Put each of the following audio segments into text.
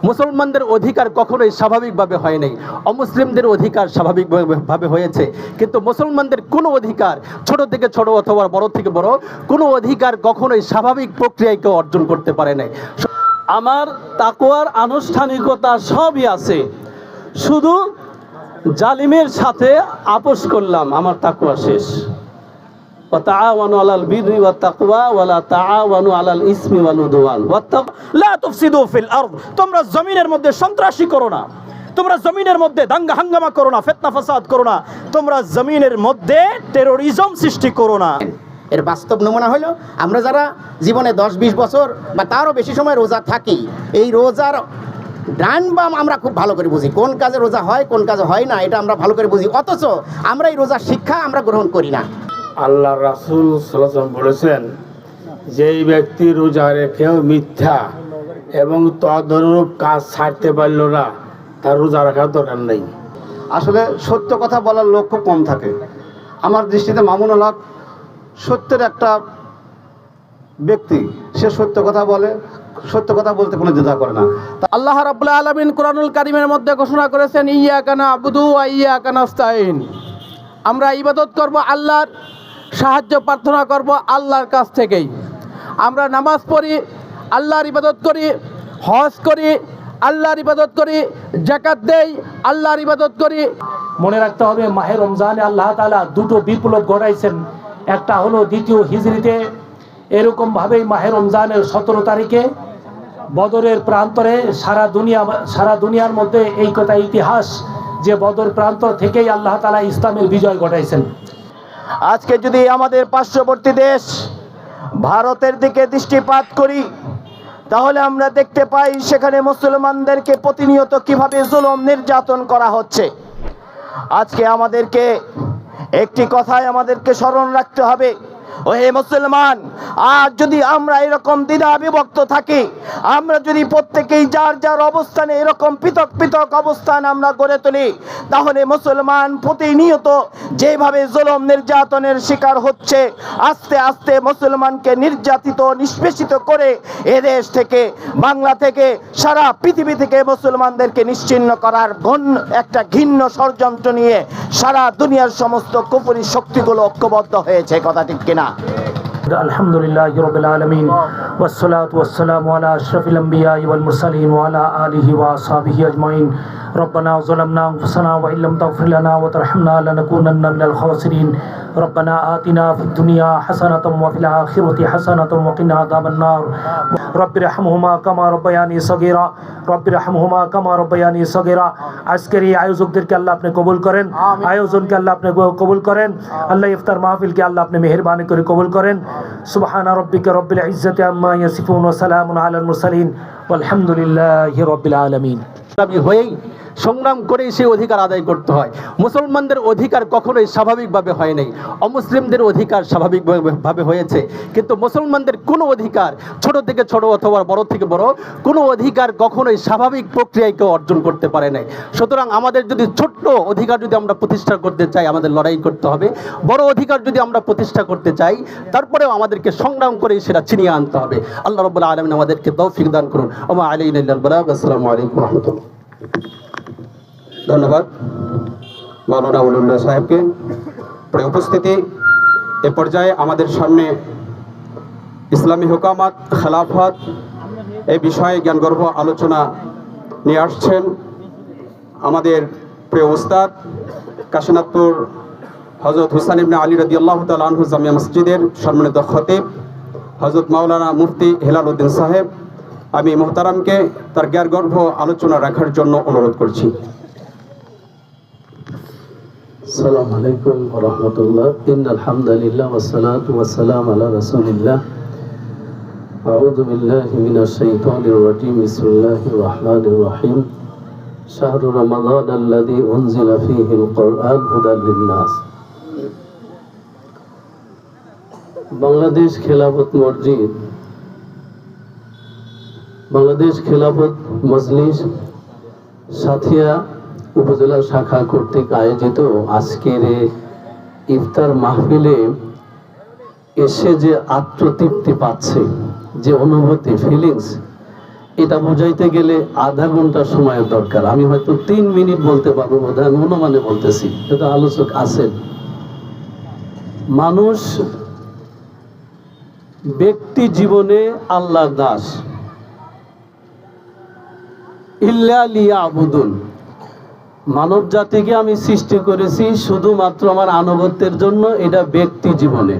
মুসলমানদের অধিকার কখনোই স্বাভাবিকভাবে হয় নাই, অমুসলিমদের অধিকার স্বাভাবিকভাবে হয়েছে। কিন্তু মুসলমানদের কোনো অধিকার, ছোট থেকে ছোট অথবা বড় থেকে বড়, কোনো অধিকার কখনোই স্বাভাবিক প্রক্রিয়ায় কেউ অর্জন করতে পারে নাই। আমার তাকওয়ার আনুষ্ঠানিকতা সবই আছে, শুধু জালিমের সাথে আপোষ করলাম, আমার তাকওয়া শেষ। ওয়াতাআওয়ানু আলাল বিররি ওয়াত তাকওয়া ওয়ালা তাআওয়ানু আলাল ইসমি ওয়াল উদওয়ান লা তুফসিদু ফিল আরদ। তোমরা জমিনের মধ্যে সন্ত্রাসী করো না, তোমরা জমিনের মধ্যে দাঙ্গা হাঙ্গামা করো না, ফিতনা ফাসাদ করো না, তোমরা জমিনের মধ্যে টেরোরিজম সৃষ্টি করো না। এর বাস্তব নমুনা হলো আমরা যারা জীবনে 10-20 বছর বা তারও বেশি সময় রোজা থাকি, এই রোজার ডান বাম আমরা খুব ভালো করে বুঝি, কোন কাজে রোজা হয় কোন কাজে হয় না, এটা আমরা ভালো করে বুঝি। অথচ আমরা এই রোজার শিক্ষা আমরা গ্রহণ করি না। আল্লাহ রাসূল সাল্লাল্লাহু আলাইহি ওয়াসাল্লাম বলেছেন, যেই ব্যক্তি রোজা রেখেও মিথ্যা এবং তদনুরূপ কাজ ছাড়তে পারল না, তার রোজা রাখার দরকার নেই। আসলে সত্য কথা বলার লোক খুব কম থাকে। আমার দৃষ্টিতে মামুনুল হক সত্যের একটা ব্যক্তি, সে সত্য কথা বলে, সত্য কথা বলতে কোনো দ্বিধা করে না। আল্লাহ রাব্বুল আলামিন কোরআনুল কারীমের মধ্যে ঘোষণা করেছেন, ইয়্যাকা না'বুদু ওয়া ইয়্যাকা নাস্তাঈন। আমরা ইবাদত করব আল্লাহর, সাহায্য প্রার্থনা করব আল্লাহর কাছ থেকেই। আমরা নামাজ পড়ি, আল্লাহর ইবাদত করি, হজ করি, আল্লাহর ইবাদত করি, যাকাত দেই, আল্লাহর ইবাদত করি। মনে রাখতে হবে, মাহে রমজানে আল্লাহ তাআলা দুটো বিপ্লব ঘটাইছেন। একটা হলো দ্বিতীয় হিজরিতে, এরকমভাবেই মাহে রমজানের 17 তারিখে বদরের প্রান্তরে সারা দুনিয়ার মধ্যে এই কথা ইতিহাস যে বদর প্রান্তর থেকেই আল্লাহ তাআলা ইসলামের বিজয় ঘটাইছেন। আজকে যদি আমাদের পার্শ্ববর্তী দেশ ভারতের দিকে দৃষ্টিপাত করি, তাহলে আমরা দেখতে পাই সেখানে মুসলমানদেরকে প্রতিনিয়ত কিভাবে জুলুম নির্যাতন করা হচ্ছে। আজকে আমাদেরকে একটি কথাই আমাদেরকে স্মরণ রাখতে হবে, ও হে মুসলমান, আর যদি আমরা এরকম দ্বিধা বিভক্ত থাকি, আমরা যদি প্রত্যেকেই যার যার অবস্থানে এরকম পৃথক পৃথক অবস্থান আমরা গড়ে তুলি, তাহলে মুসলমান প্রতিনিয়ত যেভাবে জুলুম নির্যাতনের শিকার হচ্ছে, আস্তে আস্তে মুসলমানকে নির্যাতিত নিষ্পেষিত করে এদেশ থেকে, বাংলা থেকে, সারা পৃথিবী থেকে মুসলমানদেরকে নিশ্চিহ্ন করার একটা ঘৃণ্য ষড়যন্ত্র নিয়ে সারা দুনিয়ার সমস্ত কুফরি শক্তিগুলো ঐক্যবদ্ধ হয়েছে। কথা ঠিক কিনা? আলহামদুলিল্লাহি রাব্বিল আলামিন ওয়াসসালাতু ওয়াসসালামু আলা আশরাফিল আমবিয়া ওয়াল মুরসালিন ওয়া আলা আলিহি ওয়া আসহাবিহি আজমাইন। রব্বানা যালামনা আনফুসানা ওয়া ইল্লাম তাগফির লানা ওয়া তারহামনা লানাকুনান্না মিনাল খাসিরিন। রব্বানা আতিনা ফিদ দুনিয়া হাসানাতাম ওয়া ফিল আখিরাতি হাসানাতাম ওয়া কিনা আযাবান নার। রব্বিরহামহুমা কামা রাব্বায়ানি সগীরা, রব্বিরহামহুমা কামা রাব্বায়ানি সগীরা। আজকের এই আয়োজকদেরকে আল্লাহ আপনি কবুল করেন, আয়োজনকে আল্লাহ আপনি কবুল করেন। আল্লাহ ইফতার মাহফিলকে আল্লাহ আপনি মেহেরবানি করে কবুল করেন। সুবহানা রাব্বিকা রাব্বিল ইজ্জাতি আম্মা ইয়াসিফুন ওয়া সালামুন আলাল মুরসালিন ওয়ালহামদুলিল্লাহি রাব্বিল আলামিন। হয়েই সংগ্রাম করেই সেই অধিকার আদায় করতে হয়। মুসলমানদের অধিকার কখনোই স্বাভাবিকভাবে হয় নাই, অমুসলিমদের অধিকার স্বাভাবিকভাবে হয়েছে। কিন্তু মুসলমানদের কোনো অধিকার, ছোট থেকে ছোট অথবা বড় থেকে বড়, কোনো অধিকার কখনোই স্বাভাবিক প্রক্রিয়ায় কেউ অর্জন করতে পারে নাই। সুতরাং আমাদের যদি ছোট্ট অধিকার যদি আমরা প্রতিষ্ঠা করতে চাই, আমাদের লড়াই করতে হবে। বড় অধিকার যদি আমরা প্রতিষ্ঠা করতে চাই, তারপরেও আমাদেরকে সংগ্রাম করেই সেটা ছিনিয়ে আনতে হবে। আল্লাহ রাব্বুল আলামিন আমাদেরকে তৌফিক দান করুন। ওয়া আলাইনা ইল্লাল বালাগ। আসসালামু আলাইকুম ওয়া রাহমাতুল্লাহ। ধন্যবাদ মাওলানা ওলিউল্লাহ সাহেবকে। উপস্থিতি এ পর্যায়ে আমাদের সামনে ইসলামী হুকামাত, খেলাফত এই বিষয়ে জ্ঞানগর্ভ আলোচনা নিয়ে আসছেন আমাদের প্রিয় উস্তাদ কাশীনাথপুর হযরত হুসাইন ইবনে আলী রাদিয়াল্লাহু তাআলা আনহু জামিয়া মসজিদের সম্মানিত খতিব হযরত মাওলানা মুফতি হেলাল উদ্দিন সাহেব, আমি মুহতারামকে তার জ্ঞানগর্ভ আলোচনা রাখার জন্য অনুরোধ করছি। আসসালামু আলাইকুম ওয়া রাহমাতুল্লাহ। ইন্নাল হামদালিল্লাহ ওয়াসসালাতু ওয়াসসালামু আলা রাসূলিল্লাহ। আউযু বিল্লাহি মিনাশ শাইতানির রাজীম। বিসমিল্লাহির রাহমানির রাহিম। শাহরু রমাদানাল্লাযী উনজিলা ফীহিল কুরআন হুদাল লিন-নাস। বাংলাদেশ খেলাফত মসজিদ, বাংলাদেশ খেলাফত মজলিস সাথিয়া উপজেলা শাখা কর্তৃক আয়োজিত আজকের ইফতার মাহফিলে এসে যে আত্মতৃপ্তি পাচ্ছে, যে অনুভূতি, ফিলিংস, এটা বোঝাইতে গেলে আধা ঘন্টা সময়ের দরকার। আমি হয়তো 3 মিনিট বলতে পারবো, বোধহয় আমি অনুমানে বলতেছি, এটা আলোচক আছেন। মানুষ ব্যক্তি জীবনে আল্লাহর দাস, ইল্লা লিয়াবুদুন, মানব জাতিকে আমি সৃষ্টি করেছি শুধুমাত্র আমার আনুগত্যের জন্য, এটা ব্যক্তি জীবনে।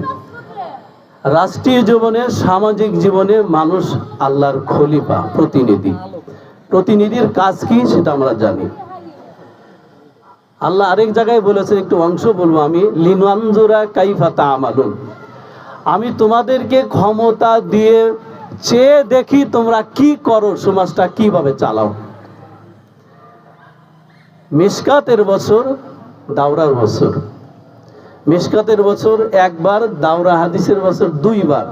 রাষ্ট্রীয় জীবনে, সামাজিক জীবনে মানুষ আল্লাহর খলিফা, প্রতিনিধি। প্রতিনিধির কাজ কি সেটা আমরা জানি। আল্লাহ আরেক জায়গায় বলেছে, একটু অংশ বলবো আমি, লিনানজুরা কাইফা তা'মালুন, আমি তোমাদেরকে ক্ষমতা দিয়ে চেয়ে দেখি তোমরা কি করো, সমাজটা কিভাবে চালাও। মিশকাতের বছর, দাওরার বছর। মিশকাতের বছর একবার, দাওরা হাদিসের বছর 2 বার।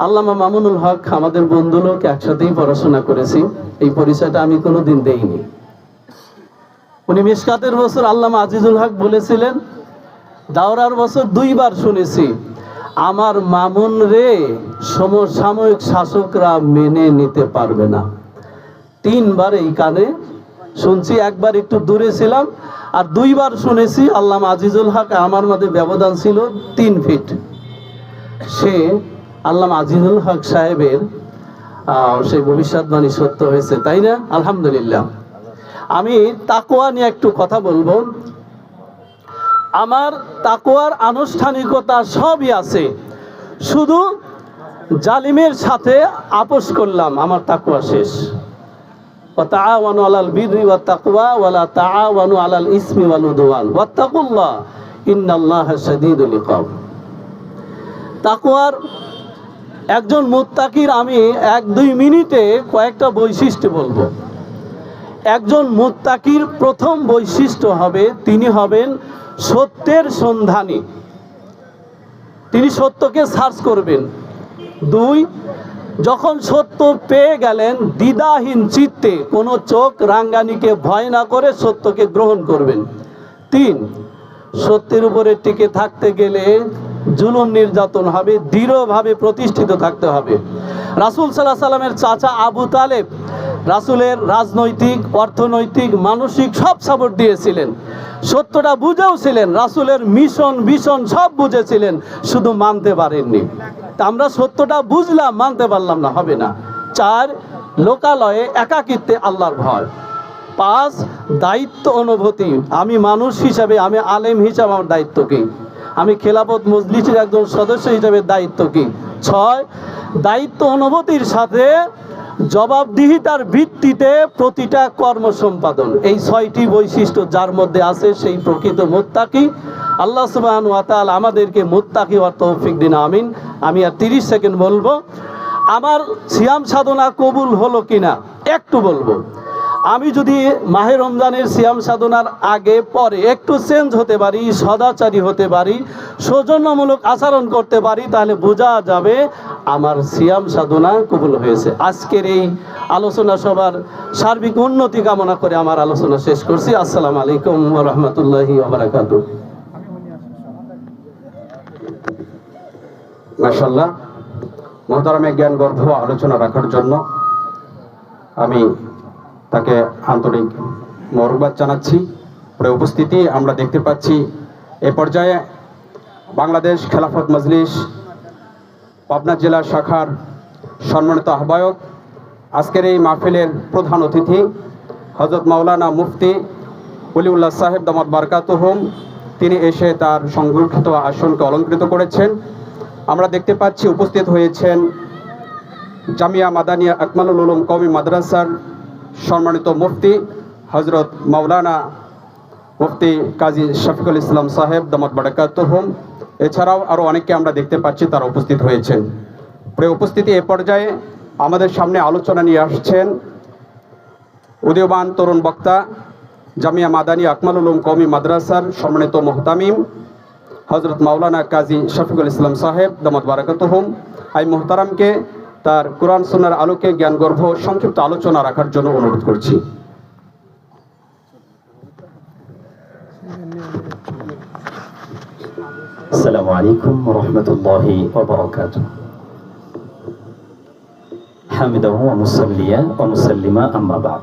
আল্লামা মামুনুল হক আমাদের বন্ধু লোক, একসাথেই পড়াশোনা করেছি, এই পরিচয়টা আমি কোনোদিন দেইনি। উনি মিশকাতের বছর আল্লামা আজিজুল হক বলেছিলেন, দাওরার বছর 2 বার শুনেছি, আমার মামুন রে সমসাময়িক শাসকরা মেনে নিতে পারবে না। 3 বার এই কানে শুনছি, একবার একটু দূরে ছিলাম, আর 2 বার শুনেছি। আল্লামা আজিজুল হক আমার মধ্যে ব্যবধান ছিল 3 ফিট। সে আল্লামা আজিজুল হক সাহেবের সেই ভবিষ্যৎবাণী সত্য হয়েছে, তাই না? আলহামদুলিল্লাহ। আমি তাকওয়া নিয়ে একটু কথা বলবো। আমার তাকওয়ার আনুষ্ঠানিকতা সবই আছে, শুধু জালিমের সাথে আপোষ করলাম, আমার তাকওয়া শেষ। ওয়াতাআওয়ানু আলাল বিররি ওয়াত তাকওয়া ওয়ালা তাআওয়ানু আলাল ইসমি ওয়াল উদওয়ান ওয়াত্তাকুল্লাহ ইন্নাল্লাহা শাদীদুল ইকাব। তাকওয়ার একজন মুত্তাকির আমি 1-2 মিনিটে কয়েকটা বৈশিষ্ট্য বলবো। একজন মুত্তাকির প্রথম বৈশিষ্ট্য হবে, তিনি হবেন সত্যের সন্ধানী, তিনি সত্যকে সার্চ করবেন। 2, যখন সত্য পেয়ে গেলেন দ্বিধাহীন চিত্তে, কোনো চোখ রাঙ্গানিকে ভয় না করে সত্যকে গ্রহণ করবেন। 3, সত্যের উপরে টিকে থাকতে গেলে জুলুম নির্যাতন হবে, দৃঢ়ভাবে প্রতিষ্ঠিত থাকতে হবে। রাসূল সাল্লাল্লাহু আলাইহি সাল্লামের চাচা আবু তালেব রাসূলের রাজনৈতিক, অর্থনৈতিক, মানসিক সব সাপোর্ট দিয়েছিলেন, সত্যটা বুঝেও ছিলেন, রাসূলের মিশন ভিশন সব বুঝেছিলেন, শুধু মানতে পারেননি। তা আমরা সত্যটা বুঝলাম, মানতে পারলাম না, হবে না। 4, লোকালয়ে একাকিত্বে আল্লাহর ভয়। 5, দায়িত্ব অনুভূতি, আমি মানুষ হিসাবে, আমি আলেম হিসাবে আমার দায়িত্ব কি, আমি খেলাফত মজলিসের একজন সদস্য হিসাবে দায়িত্ব কি। 6, দায়িত্ব অনুভূতির সাথে জবাবদিহিতার ভিত্তিতে প্রতিটা কর্ম সম্পাদন। এই 6টি বৈশিষ্ট্য যার মধ্যে আছে সেই প্রকৃত মুত্তাকি। আল্লাহ সুবহানাহু ওয়া তাআলা আমাদেরকে মুত্তাকি হওয়ার তৌফিক দিন, আমিন। আমি আর 30 সেকেন্ড বলবো। আমার সিয়াম সাধনা কবুল হলো কিনা একটু বলবো। আমি যদি মাহে রমজানের সিয়াম সাধনার আগে পরে একটু চেঞ্জ হতে পারি, সদাচারী হতে পারি, সৌজন্যমূলক আচরণ করতে পারি, তাহলে বোঝা যাবে আমার সিয়াম সাধনা কবুল হয়েছে। আজকের এই আলোচনা সবার সার্বিক উন্নতি কামনা করে আমার আলোচনা শেষ করছি। আসসালামু আলাইকুম ওয়া রাহমাতুল্লাহি ওয়া বারাকাতুহু। মাশাআল্লাহ, মুহতারামে জ্ঞান গর্ভ আলোচনা রাখার জন্য আমি তাকে আন্তরিক মোবারকবাদ জানাচ্ছি। পরে উপস্থিতি আমরা দেখতে পাচ্ছি এ পর্যায়ে বাংলাদেশ খেলাফত মজলিস পাবনা জেলা শাখার সম্মানিত আহ্বায়ক, আজকের এই মাহফিলের প্রধান অতিথি হযরত মাওলানা মুফতি ওলিউল্লাহ সাহেব দামাত বারকাতুহুম, তিনি এসে তার সংরক্ষিত আসনকে অলঙ্কৃত করেছেন। আমরা দেখতে পাচ্ছি উপস্থিত হয়েছেন জামিয়া মাদানিয়া আকমালুল উলুম কওমি মাদ্রাসার সম্মানিত মুফতি হযরত মাওলানা মুফতি কাজী শফিকুল ইসলাম সাহেব দামাত বারাকাতুহুম। এছাড়াও আরও অনেককে আমরা দেখতে পাচ্ছি তারা উপস্থিত হয়েছেন। প্রিয় উপস্থিতি, এ পর্যায়ে আমাদের সামনে আলোচনা নিয়ে আসছেন উদীয়মান তরুণ বক্তা জামিয়া মাদানিয়া আকমালুল উলুম কওমি মাদ্রাসার সম্মানিত মুহতামিম হযরত মাওলানা কাজী শফিকুল ইসলাম সাহেব দামাত বারাকাতুহুম। এই মুহতারামকে তার কোরআন সুন্নাহর আলোকে জ্ঞানগর্ভ সংক্ষিপ্ত আলোচনা রাখার জন্য অনুরোধ করছি। আসসালামু আলাইকুম ওয়া রাহমাতুল্লাহি ওয়া বারাকাতুহু। حامدا ومصليا ومسلما أما بعد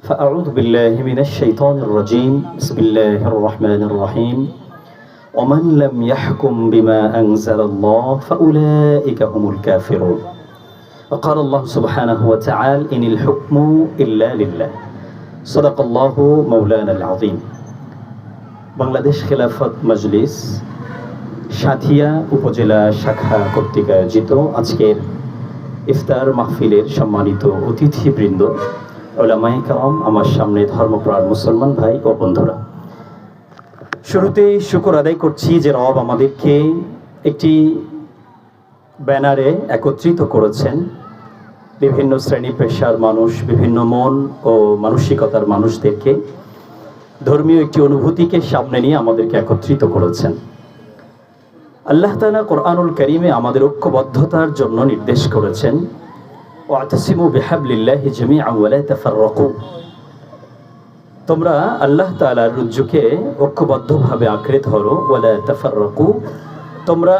فأعوذ بالله من الشيطان الرجيم بسم الله الرحمن الرحيم ومن لم يحكم بما أنزل الله فأولئك هم الكافرون وقال الله سبحانه وتعالى إن الحكم إلا لله صدق الله مولانا العظيم বাংলাদেশ খেলাফত মজলিস সাথিয়া উপজেলা শাখা কর্তৃক আয়োজিত আজকের ইফতার মাহফিলের সম্মানিত অতিথিবৃন্দ, উলামায়ে কেরাম, আমার সামনে ধর্মপ্রাণ মুসলমান ভাই ও বন্ধুরা, শুরুতেই শুকর আদায় করছি যে রব আমাদেরকে একটি ব্যানারে একত্রিত করেছেন। বিভিন্ন শ্রেণী পেশার মানুষ, বিভিন্ন মন ও মানসিকতার মানুষদেরকে ধর্মীয় একটি অনুভূতিকে সামনে নিয়ে আমাদেরকে একত্রিত করেছেন। আল্লাহ তাআলা কোরআনুল কারীমে আমাদের ঐক্যবদ্ধতার জন্য নির্দেশ করেছেন, ওয়াতাসিমু বিহাবলিল্লাহি জামিআন ওয়া লা তাফাররাকু। তোমরা আল্লাহ তাআলার রজ্জুকে ঐক্যবদ্ধভাবে আঁকড়ে ধরো, ওয়া লা তাফাররাকু, তোমরা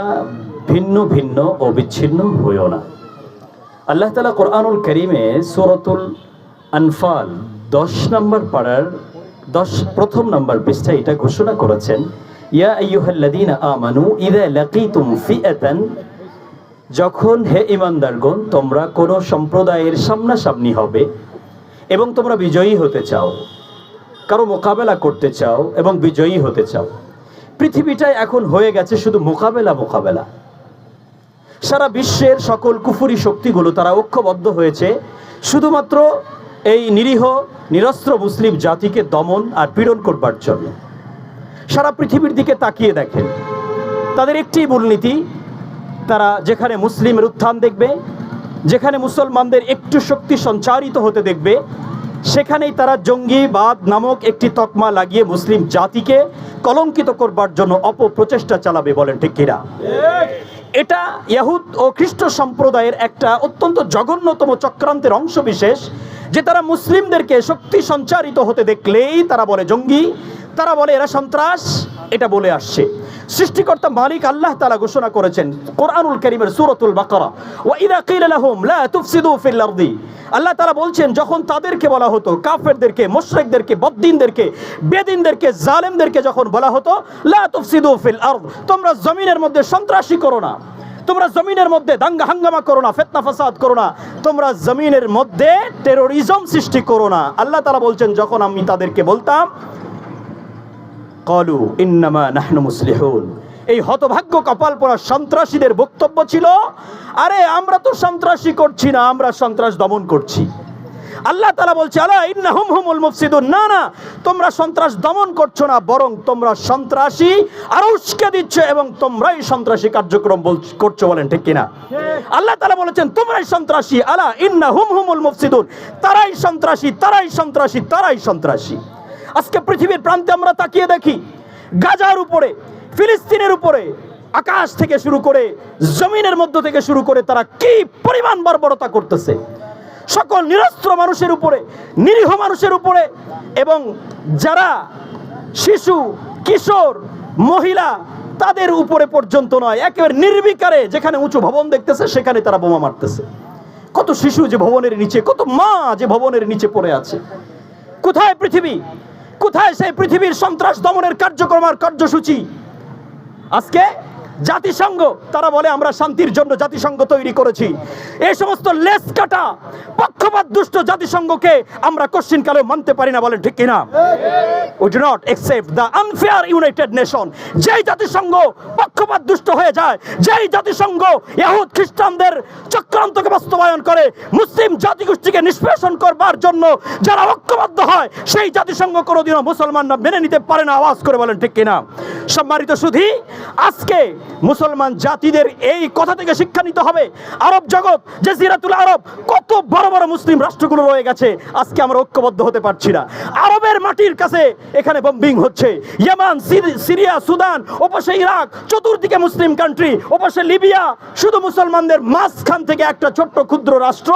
ভিন্ন ভিন্ন ও বিচ্ছিন্ন হইও না। আল্লাহ তাআলা কোরআনুল কারীমে সূরাতুল আনফাল 10 নম্বর পারার প্রথম নম্বর পৃষ্ঠায় এটা ঘোষণা করেছেন, ইয়া আইয়ুহাল্লাযীনা আমানু ইযা লাকীতুম ফিআতান, যখন হে ঈমানদারগণ তোমরা কোন সম্প্রদায়ের সামনাসামনি হবে এবং তোমরা বিজয়ী হতে চাও, কারো মোকাবেলা করতে চাও এবং বিজয়ী হতে চাও। পৃথিবীটায় এখন হয়ে গেছে শুধু মোকাবেলা। সারা বিশ্বের সকল কুফরি শক্তিগুলো তারা ঐক্যবদ্ধ হয়েছে শুধুমাত্র এই নিরীহ নিরস্ত্র মুসলিম জাতিকে দমন আর পীড়ন করবার জন্য। সারা পৃথিবীর দিকে তাকিয়ে দেখেন, তাদের একটি মূলনীতি, তারা যেখানে মুসলিমের উত্থান দেখবে, যেখানে মুসলমানদের একটু শক্তি সঞ্চারিত হতে দেখবে, সেখানেই তারা জঙ্গিবাদ নামক একটি তকমা লাগিয়ে মুসলিম জাতিকে কলঙ্কিত করবার জন্য অপপ্রচেষ্টা চালাবে। বলেন ঠিক কিনা? এটা ইহুদ ও খ্রিস্ট সম্প্রদায়ের একটা অত্যন্ত জঘন্যতম চক্রান্তের অংশ বিশেষ, যে তারা মুসলিমদেরকে শক্তি সঞ্চারিত হতে দেখলেই তারা বলে জঙ্গি, তারা বলে এরা সন্ত্রাস, এটা বলে আসছে। সৃষ্টিকর্তা মালিক আল্লাহ তাআলা ঘোষণা করেছেন কোরআনুল কারীমের সূরাতুল বাকারা, ওয়া ইযা কিলা লাহুম লা তুফসিদু ফিল আরদি, আল্লাহ তাআলা বলছেন যখন তাদেরকে বলা হতো, কাফেরদেরকে, মুশরিকদেরকে, বদ্দিনদেরকে, বেদিনদেরকে, জালেমদেরকে যখন বলা হতো লা তুফসিদু ফিল আরদ, তোমরা জমিনের মধ্যে সন্ত্রাসী করো না, তোমরা জমিনের মধ্যে দাঙ্গা হাঙ্গামা করো না, ফিতনা ফাসাদ করো না, তোমরা জমিনের মধ্যে টেরোরিজম সৃষ্টি করো না। আল্লাহ তাআলা বলছেন যখন আমি তাদেরকে বলতাম ক্বালু ইন্নামা নাহনু মুসলিহুন, এই হতভাগ্য কপালপোড়া সন্ত্রাসীদের বক্তব্য ছিল, আরে আমরা তো সন্ত্রাসী করছি না, আমরা সন্ত্রাস দমন করছি। আল্লাহ তাআলা বলছে আলা ইন্নাহুম হুমুল মুফসিদুন, না না, তোমরা সন্ত্রাস দমন করছো না, বরং তোমরা সন্ত্রাসী আরো উস্কে দিচ্ছ এবং তোমরাই সন্ত্রাসী কার্যক্রম করছো। বলেন ঠিক কিনা? আল্লাহ তাআলা বলেছেন তোমরাই সন্ত্রাসী, আলা ইন্নাহুম হুমুল মুফসিদুন, তারাই সন্ত্রাসী, তারাই সন্ত্রাসী, তারাই সন্ত্রাসী। আজকে পৃথিবীর প্রান্তে আমরা তাকিয়ে দেখি, গাজার উপরে, ফিলিস্তিনের উপরে, আকাশ থেকে শুরু করে জমিনের মধ্য থেকে শুরু করে তারা কি পরিমাণ বর্বরতা করতেছে সকল নিরস্ত্র মানুষের উপরে, নিরীহ মানুষের উপরে, এবং যারা শিশু, কিশোর, মহিলা, তাদের উপরে পর্যন্ত নয়, একেবারে নির্বিকারে যেখানে উঁচু ভবন দেখতেছে সেখানে তারা বোমা মারতেছে। কত শিশু যে ভবনের নিচে, কত মা যে ভবনের নিচে পড়ে আছে। কোথায় পৃথিবী? কোথায় সেই পৃথিবীর সন্ত্রাস দমনের কার্যক্রম আর কার্যসূচি? আজকে জাতিসংঘ, তারা বলে আমরা শান্তির জন্য জাতিসংঘ তৈরি করেছি। এই সমস্ত লেস কাটা পক্ষপাত দুষ্ট জাতিসংঘকে আমরা কোশ্চিনকালেও মানতে পারি না। বলেন ঠিক কিনা? We do not accept the unfair United Nation। যেই জাতিসংঘ পক্ষপাত দুষ্ট হয়ে যায়, যেই জাতিসংঘ ইহুদ খ্রিস্টানদের চক্রান্তকে বাস্তবায়ন করে, মুসলিম জাতিগোষ্ঠীকে নিষ্পেষণ করবার জন্য যারা ঐক্যবদ্ধ হয়, সেই জাতিসংঘ কোনোদিনও মুসলমানরা মেনে নিতে পারে না। আওয়াজ করে বলেন ঠিক কিনা? সম্মানিত সুধী, আজকে মুসলমান জাতিদের এই কথা থেকে শিক্ষা নিতে হবে। আরব জগৎ, জাজিরাতুল আরব, কত বড় বড় মুসলিম রাষ্ট্রগুলো রয়ে গেছে, আজকে আমরা ঐক্যবদ্ধ হতে পারছি না। আরবের মাটির কাছে এখানে বম্বিং হচ্ছে, ইয়েমান, সিরিয়া, সুদান, ওপাশে ইরাক, চতুর্দিকে মুসলিম কান্ট্রি, ওপাশে লিবিয়া, শুধু মুসলমানদের মাঝখান থেকে একটা ছোট্ট ক্ষুদ্র রাষ্ট্র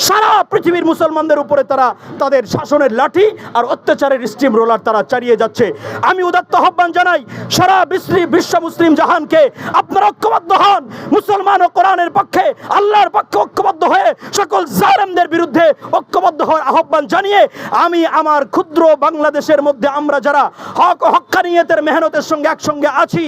সারা পৃথিবীর মুসলমানদের উপরে তারা তাদের শাসনের লাঠি আর অত্যাচারের স্টিম রোলার তারা চালিয়ে যাচ্ছে। আমি উদাত্ত আহ্বান জানাই সারা বিশ্ব মুসলিম জাহানকে, আপনারা ঐক্যবদ্ধ হন, মুসলমান ও কোরআনের পক্ষে, আল্লাহর পক্ষে ঐক্যবদ্ধ হয়ে সকল জালেমদের বিরুদ্ধে ঐক্যবদ্ধ হওয়ার আহ্বান জানিয়ে আমি আমার ক্ষুদ্র বাংলাদেশের মধ্যে আমরা যারা হক ও হক্কানিয়তের মেহনতের সঙ্গে একসঙ্গে আছি,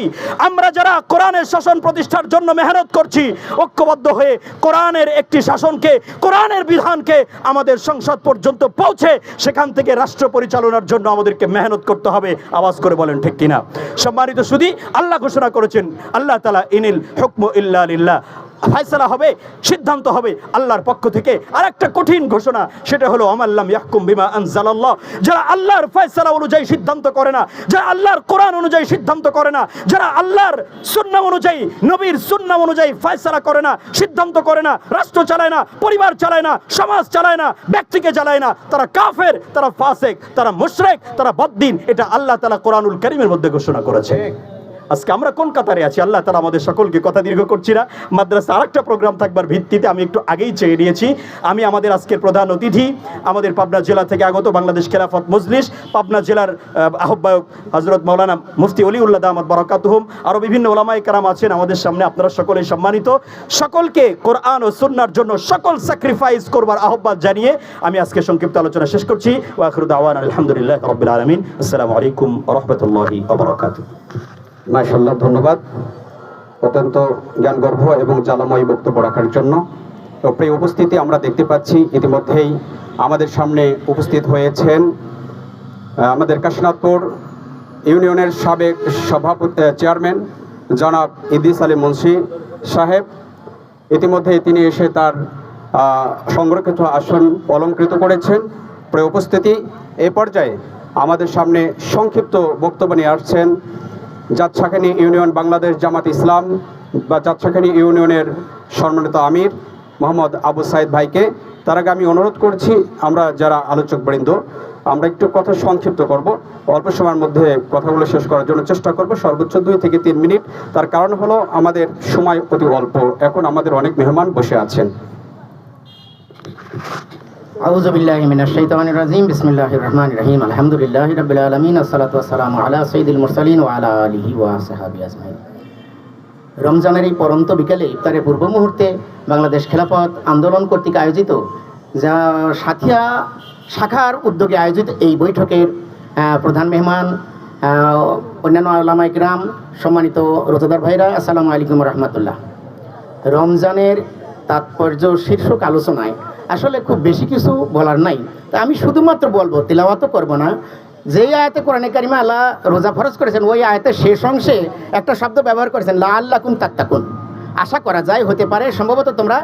আমরা যারা কোরআনের শাসন প্রতিষ্ঠার জন্য মেহনত করছি, ঐক্যবদ্ধ হয়ে কোরআনের একটি শাসনকে, কোরআনের বিধানকে আমাদের সংসদ পর্যন্ত পৌঁছে সেখান থেকে রাষ্ট্র পরিচালনার জন্য আমাদেরকে মেহনত করতে হবে। আওয়াজ করে বলেন ঠিক কিনা? সম্মানিত সুধী, আল্লাহ ঘোষণা করেছেন, আল্লাহ তাআলা ইনিল হুকমু ইল্লা লিল্লাহ, ফায়সালা হবে, সিদ্ধান্ত হবে আল্লাহর পক্ষ থেকে। আর একটা কঠিন ঘোষণা, সেটা হলো আমাল্লাম ইয়াহকুম বিমা আনজালাল্লাহ, যারা আল্লাহর ফায়সালা অনুযায়ী সিদ্ধান্ত করে না, যারা আল্লাহর কোরআন অনুযায়ী সিদ্ধান্ত করে না, যারা আল্লাহর সুন্নাহ অনুযায়ী, নবীর সুন্নাহ অনুযায়ী ফায়সালা করে না, সিদ্ধান্ত করে না, রাষ্ট্র চালায় না, পরিবার চালায় না, সমাজ চালায় না, ব্যক্তিকে চালায় না, তারা কাফের, তারা ফাসিক, তারা মুশরিক, তারা বদ্দিন। এটা আল্লাহ তাআলা কোরআনুল কারীমের মধ্যে ঘোষণা করেছে। আজকে আমরা কোন কাতারে আছি? আল্লাহ তাআলা আমাদের সকলকে, কথা দীর্ঘ করছি না, মাদ্রাসা আরেকটা প্রোগ্রাম থাকবার ভিত্তিতে আমি একটু আগেই চেয়ে নিয়েছি। আমি আমাদের আজকের প্রধান অতিথি, আমাদের পাবনা জেলা থেকে আগত বাংলাদেশ খেলাফত মজলিস পাবনা জেলার আহ্বায়ক হযরত মাওলানা মুফতি ওলিউল্লাহ দামাত বারাকাতুহুম, আরও বিভিন্ন ওলামায়ে কেরাম আছেন আমাদের সামনে, আপনারা সকলেই সম্মানিত। সকলকে কোরআন ও সুন্নাহর জন্য সকল স্যাক্রিফাইস করবার আহ্বান জানিয়ে আমি আজকে সংক্ষিপ্ত আলোচনা শেষ করছি। ওয়া আখিরু দাওয়ানা আলহামদুলিল্লাহি রাব্বিল আলামিন। আসসালামু আলাইকুম ওয়া রাহমাতুল্লাহি ওয়া বারাকাতুহু। মাশাআল্লাহ, ধন্যবাদ অত্যন্ত জ্ঞানগর্ভ এবং জ্বালাময়ী বক্তব্য রাখার জন্য। তো প্রিয় উপস্থিতি, আমরা দেখতে পাচ্ছি ইতিমধ্যেই আমাদের সামনে উপস্থিত হয়েছেন আমাদের কাশীনাথপুর ইউনিয়নের সাবেক সভাপতি চেয়ারম্যান জনাব ইদ্রিস আলী মুন্সি সাহেব। ইতিমধ্যেই তিনি এসে তার সংরক্ষিত আসন অলঙ্কৃত করেছেন। প্রিয় উপস্থিতি, এই পর্যায়ে আমাদের সামনে সংক্ষিপ্ত বক্তব্য নিয়ে আসছেন জাতশাখানী ইউনিয়ন বাংলাদেশ জামাত ইসলাম বা জাতশাখানী ইউনিয়নের সম্মানিত আমির মোহাম্মদ আবু সাইদ ভাইকে। তার আগে আমি অনুরোধ করছি, আমরা যারা আলোচকবৃন্দ, আমরা একটু কথা সংক্ষিপ্ত করব, অল্প সময়ের মধ্যে কথাগুলো শেষ করার জন্য চেষ্টা করব, সর্বোচ্চ 2 থেকে 3 মিনিট। তার কারণ হলো আমাদের সময় অতি অল্প, এখন আমাদের অনেক মেহমান বসে আছেন। আউযু বিল্লাহি মিনাশ শাইতানির রাজিম, বিসমিল্লাহির রহমানির রহিম, আলহামদুলিল্লাহি রাব্বিল আলামিন, আসসালাতু ওয়াসসালামু আলা সাইয়্যিদিল মুরসালিন ওয়া আলা আলিহি ওয়া সাহবিহি আজমাইন। রমজানের এই পরন্ত বিকেলে ইফতারের পূর্ব মুহূর্তে বাংলাদেশ খেলাফত আন্দোলন কর্তৃক আয়োজিত যা সাথিয়া শাখার উদ্যোগে আয়োজিত এই বৈঠকের প্রধান মেহমান, অন্যান্য ওলামায়ে কিরাম, সম্মানিত রোজাদার ভাইরা, আসসালামু আলাইকুম ওয়া রাহমাতুল্লাহ। রমজানের তাৎপর্য শীর্ষক আলোচনায় আসলে খুব বেশি কিছু বলার নাই, তা আমি শুধুমাত্র বলবো, তিলাওয়াতও করব না। যেই আয়াতে কোরআনে কারিমে আল্লাহ রোজা ফরজ করেছেন, ওই আয়াতের শেষ অংশে একটা শব্দ ব্যবহার করেছেন, লাআল্লাকুম তাত্তাকুন। আশা করা যায়, হতে পারে, সম্ভবত তোমরা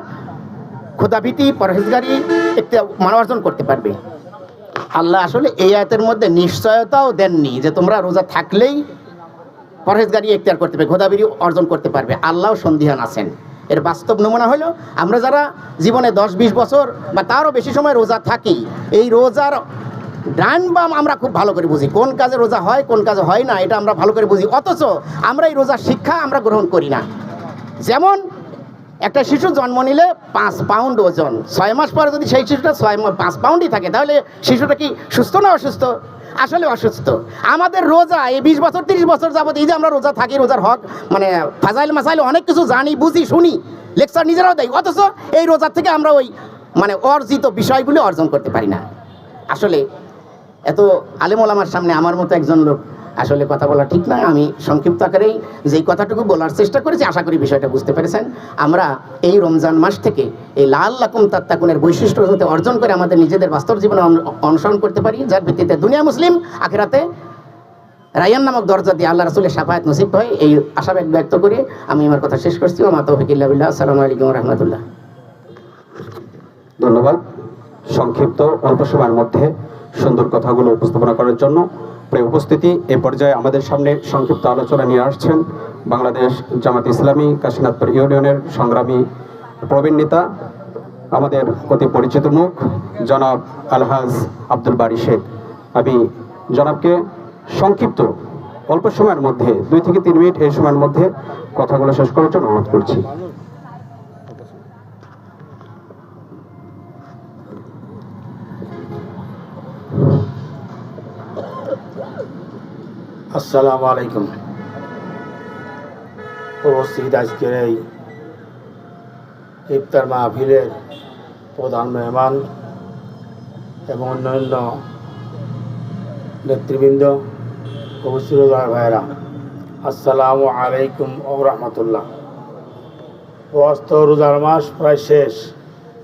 খোদাভীতি, পরহেজগারি একটু মান অর্জন করতে পারবে। আল্লাহ আসলে এই আয়াতের মধ্যে নিশ্চয়তাও দেননি যে তোমরা রোজা থাকলেই পরহেজগারি এখতিয়ার করতে পারবে, খোদাভীতি অর্জন করতে পারবে। আল্লাহও সন্দিহান আছেন। এর বাস্তব নমুনা হলো, আমরা যারা জীবনে 10-20 বছর বা তারও বেশি সময় রোজা থাকি, এই রোজার ডান বাম আমরা খুব ভালো করে বুঝি, কোন কাজে রোজা হয়, কোন কাজে হয় না, এটা আমরা ভালো করে বুঝি। অথচ আমরা এই রোজার শিক্ষা আমরা গ্রহণ করি না। যেমন একটা শিশু জন্ম নিলে 5 পাউন্ড ওজন, 6 মাস পরে যদি সেই শিশুটা 5 পাউন্ডই থাকে, তাহলে শিশুটা কি সুস্থ না অসুস্থ? আসলে অসুস্থ। আমাদের রোজা এই 20 বছর 30 বছর যাবত এই যে আমরা রোজা থাকি, রোজার হক মানে ফাজাইল মাসাইল অনেক কিছু জানি, বুঝি, শুনি, লেকচার নিজেরাও দেয়, অথচ এই রোজার থেকে আমরা ওই মানে অর্জিত বিষয়গুলো অর্জন করতে পারি না। আসলে এত আলেম ওলামার সামনে আমার মতো একজন লোক আসলে কথা বলা ঠিক নয়। আমি সংক্ষিপ্ত আকারেই যেই কথাটুকু বলার চেষ্টা করেছি, আশা করি বিষয়টা বুঝতে পেরেছেন। আমরা এই রমজান মাস থেকে এই লাআল্লাকুম তাত্তাকুনের বৈশিষ্ট্য হতে অর্জন করে আমাদের নিজেদের বাস্তব জীবনে অনুসরণ করতে পারি, যার ভিত্তিতে দুনিয়া মুসলিম, আখিরাতে রায়ান নামক দরজা দিয়ে আল্লাহ রাসূলের শাফায়াত নসিব হয়, এই আশা ব্যক্ত করে আমি আমার কথা শেষ করছি। ওয়া মা তাওফীক ইল্লা বিল্লাহ। আসসালামু আলাইকুম ওয়া রাহমাতুল্লাহ। ধন্যবাদ সংক্ষিপ্ত অল্প সময়ের মধ্যে সুন্দর কথাগুলো উপস্থাপনা করার জন্য। প্রিয় উপস্থিতি, এ পর্যায়ে আমাদের সামনে সংক্ষিপ্ত আলোচনা নিয়ে আসছেন বাংলাদেশ জামাত ইসলামী কাশীনাথপুর ইউনিয়নের সংগ্রামী প্রবীণ নেতা, আমাদের অতি পরিচিত মুখ জনাব আলহাজ আব্দুল বারী শেখ। আমি জনাবকে সংক্ষিপ্ত অল্প সময়ের মধ্যে 2 থেকে 3 মিনিট এই সময়ের মধ্যে কথাগুলো শেষ করার জন্য অনুরোধ করছি। আসসালামু আলাইকুম। উপস্থিত আজকের এই ইফতার মাহফিলের প্রধান মেহমান এবং অন্যান্য নেতৃবৃন্দ, উপস্থিত ভাইয়েরা, আসসালামু আলাইকুম ওয়া রাহমাতুল্লাহ। অস্ত রোজার মাস প্রায় শেষ,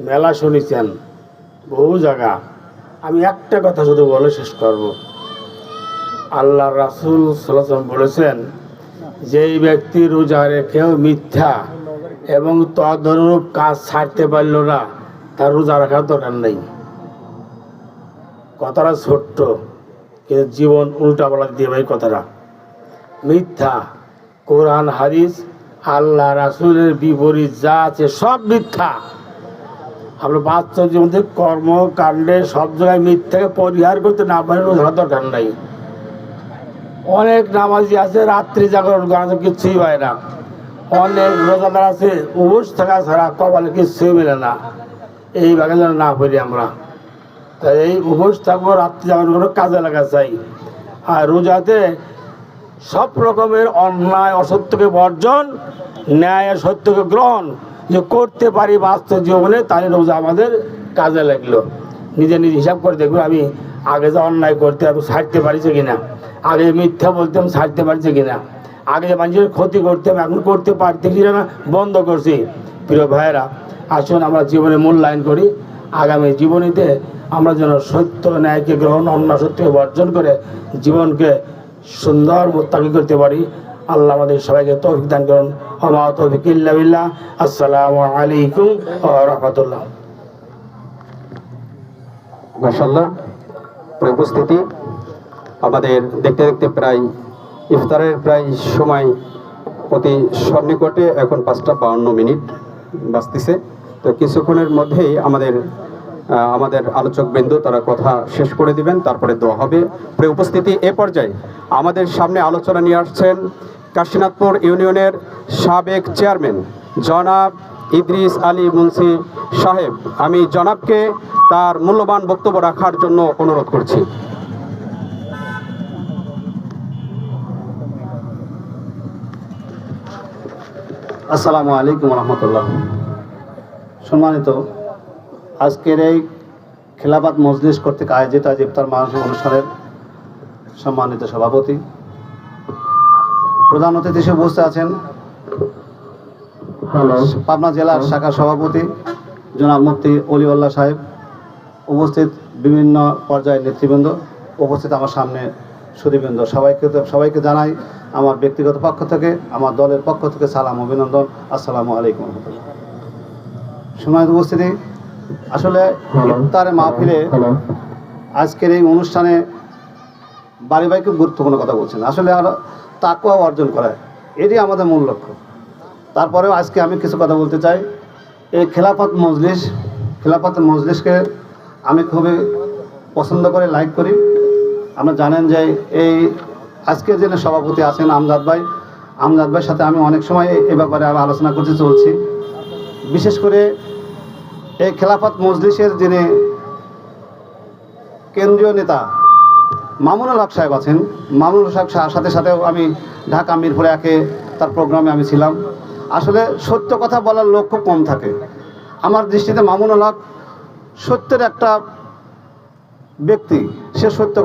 মেলা শুনেছেন বহু জায়গা। আমি একটা কথা শুধু বলে শেষ করব। আল্লাহ রাসূল সাল্লাল্লাহু আলাইহি ওয়াসাল্লাম বলেছেন, যেই ব্যক্তি রোজা রেখেও মিথ্যা এবং তদনুরূপ কাজ ছাড়তে পারল না, তার রোজা রাখার দরকার নেই। কথাটা ছোট্ট, কিন্তু জীবন উল্টা পাল্টা দিয়ে ভাই কথাটা। মিথ্যা, কোরআন হাদিস আল্লাহ রাসূলের বিপরীত যা আছে সব মিথ্যা। আমরা বাস্তব জীবনে কর্মকাণ্ডে সব জায়গায় মিথ্যাকে পরিহার করতে না পারে রোজা দরকার নাই। অনেক নামাজি আছে রাত্রি জাগরণ করা কিছুই হয় না। অনেক রোজাদার আছে উপোস থাকা ছাড়া কপালে কিছুই মেলে না। এইভাবে যেন না করি আমরা। তাই এই উপোস থাকবো, রাত্রি জাগরণ করে কাজে লাগা চাই। আর রোজাতে সব রকমের অন্যায় অসত্যকে বর্জন, ন্যায় আর সত্যকে গ্রহণ যে করতে পারি বাস্তব জীবনে, তাহলে রোজা আমাদের কাজে লাগলো। নিজে নিজে হিসাব করে দেখবো আমি আগে যে অন্যায় করতে আমি ছাড়তে পারছি কিনা, আগে মিথ্যা বলতে আমি ছাড়তে পারছি কিনা, আগে যে মানুষের ক্ষতি করতে আমি এখন করতে পারতে কিনা না বন্ধ করছি। প্রিয় ভাইয়েরা, আসুন আমরা জীবনে মূল্যায়ন করি। আগামী জীবনীতে আমরা যেন সত্য ন্যায়কে গ্রহণ, অন্যায় সত্যকে বর্জন করে জীবনকে সুন্দর মুত্তাকি করতে পারি। আল্লাহ আমাদের সবাইকে তৌফিক দান করুন। ওয়া মা তৌফিক ইল্লা বিল্লাহ। আসসালামু আলাইকুম ওয়া রাহমাতুল্লাহ। মাশাআল্লাহ। উপস্থিতি আমাদের দেখতে দেখতে প্রায় ইফতারের প্রায় সময় অতি সন্নিকটে, এখন 5:52 বাজতেছে। তো কিছুক্ষণের মধ্যেই আমাদের আলোচকবৃন্দ তারা কথা শেষ করে দিবেন, তারপরে দোয়া হবে। প্রিয় উপস্থিতি, এ পর্যায়ে আমাদের সামনে আলোচনা নিয়ে আসছেন কাশীনাথপুর ইউনিয়নের সাবেক চেয়ারম্যান জনাব ইদ্রিস আলী মুন্সি সাহেব। আমি জনাবকে তার মূল্যবান বক্তব্য রাখার জন্য অনুরোধ করছি। আসসালামু আলাইকুম রহমতুল্লাহ। সম্মানিত, আজকের এই খেলাফত মজলিস কর্তৃক আয়োজিত আজ ইফতার মাহফিল অনুষ্ঠানের সম্মানিত সভাপতি, প্রধান অতিথি হিসেবে উপস্থিত আছেন পাবনা জেলার শাখা সভাপতি জনাব মুফতি অলিউল্লাহ সাহেব, উপস্থিত বিভিন্ন পর্যায়ের নেতৃবৃন্দ, উপস্থিত আমার সামনে সুধীবৃন্দ, সবাইকে জানাই আমার ব্যক্তিগত পক্ষ থেকে, আমার দলের পক্ষ থেকে সালাম, অভিনন্দন। আসসালামু আলাইকুম রহমতুল্লাহ। সম্মানিত উপস্থিতি, আসলে ইফতারের মাহফিলে আজকের এই অনুষ্ঠানে বাড়ি ভাই খুব গুরুত্বপূর্ণ কথা বলছেন। আসলে আর তাকওয়া অর্জন করা, এটি আমাদের মূল লক্ষ্য। তারপরেও আজকে আমি কিছু কথা বলতে চাই। এই খেলাফত মজলিসকে আমি খুবই পছন্দ করে, লাইক করি। আপনারা জানেন যে এই আজকে যিনি সভাপতি আছেন আমজাদ ভাইয়ের সাথে আমি অনেক সময় এ ব্যাপারে আলোচনা করতে চলছি। বিশেষ করে এই খেলাফত মজলিসের যিনি কেন্দ্রীয় নেতা মামুনুল হক সাহেব আছেন, মামুনুল হক সাথে সাথেও আমি ঢাকা মিরপুরে তার প্রোগ্রামে আমি ছিলাম। আসলে সত্য কথা বলার লোক খুব কম থাকে। আমার দৃষ্টিতে মামুনুল হক সত্যের একটা ব্যক্তি। সে সত্য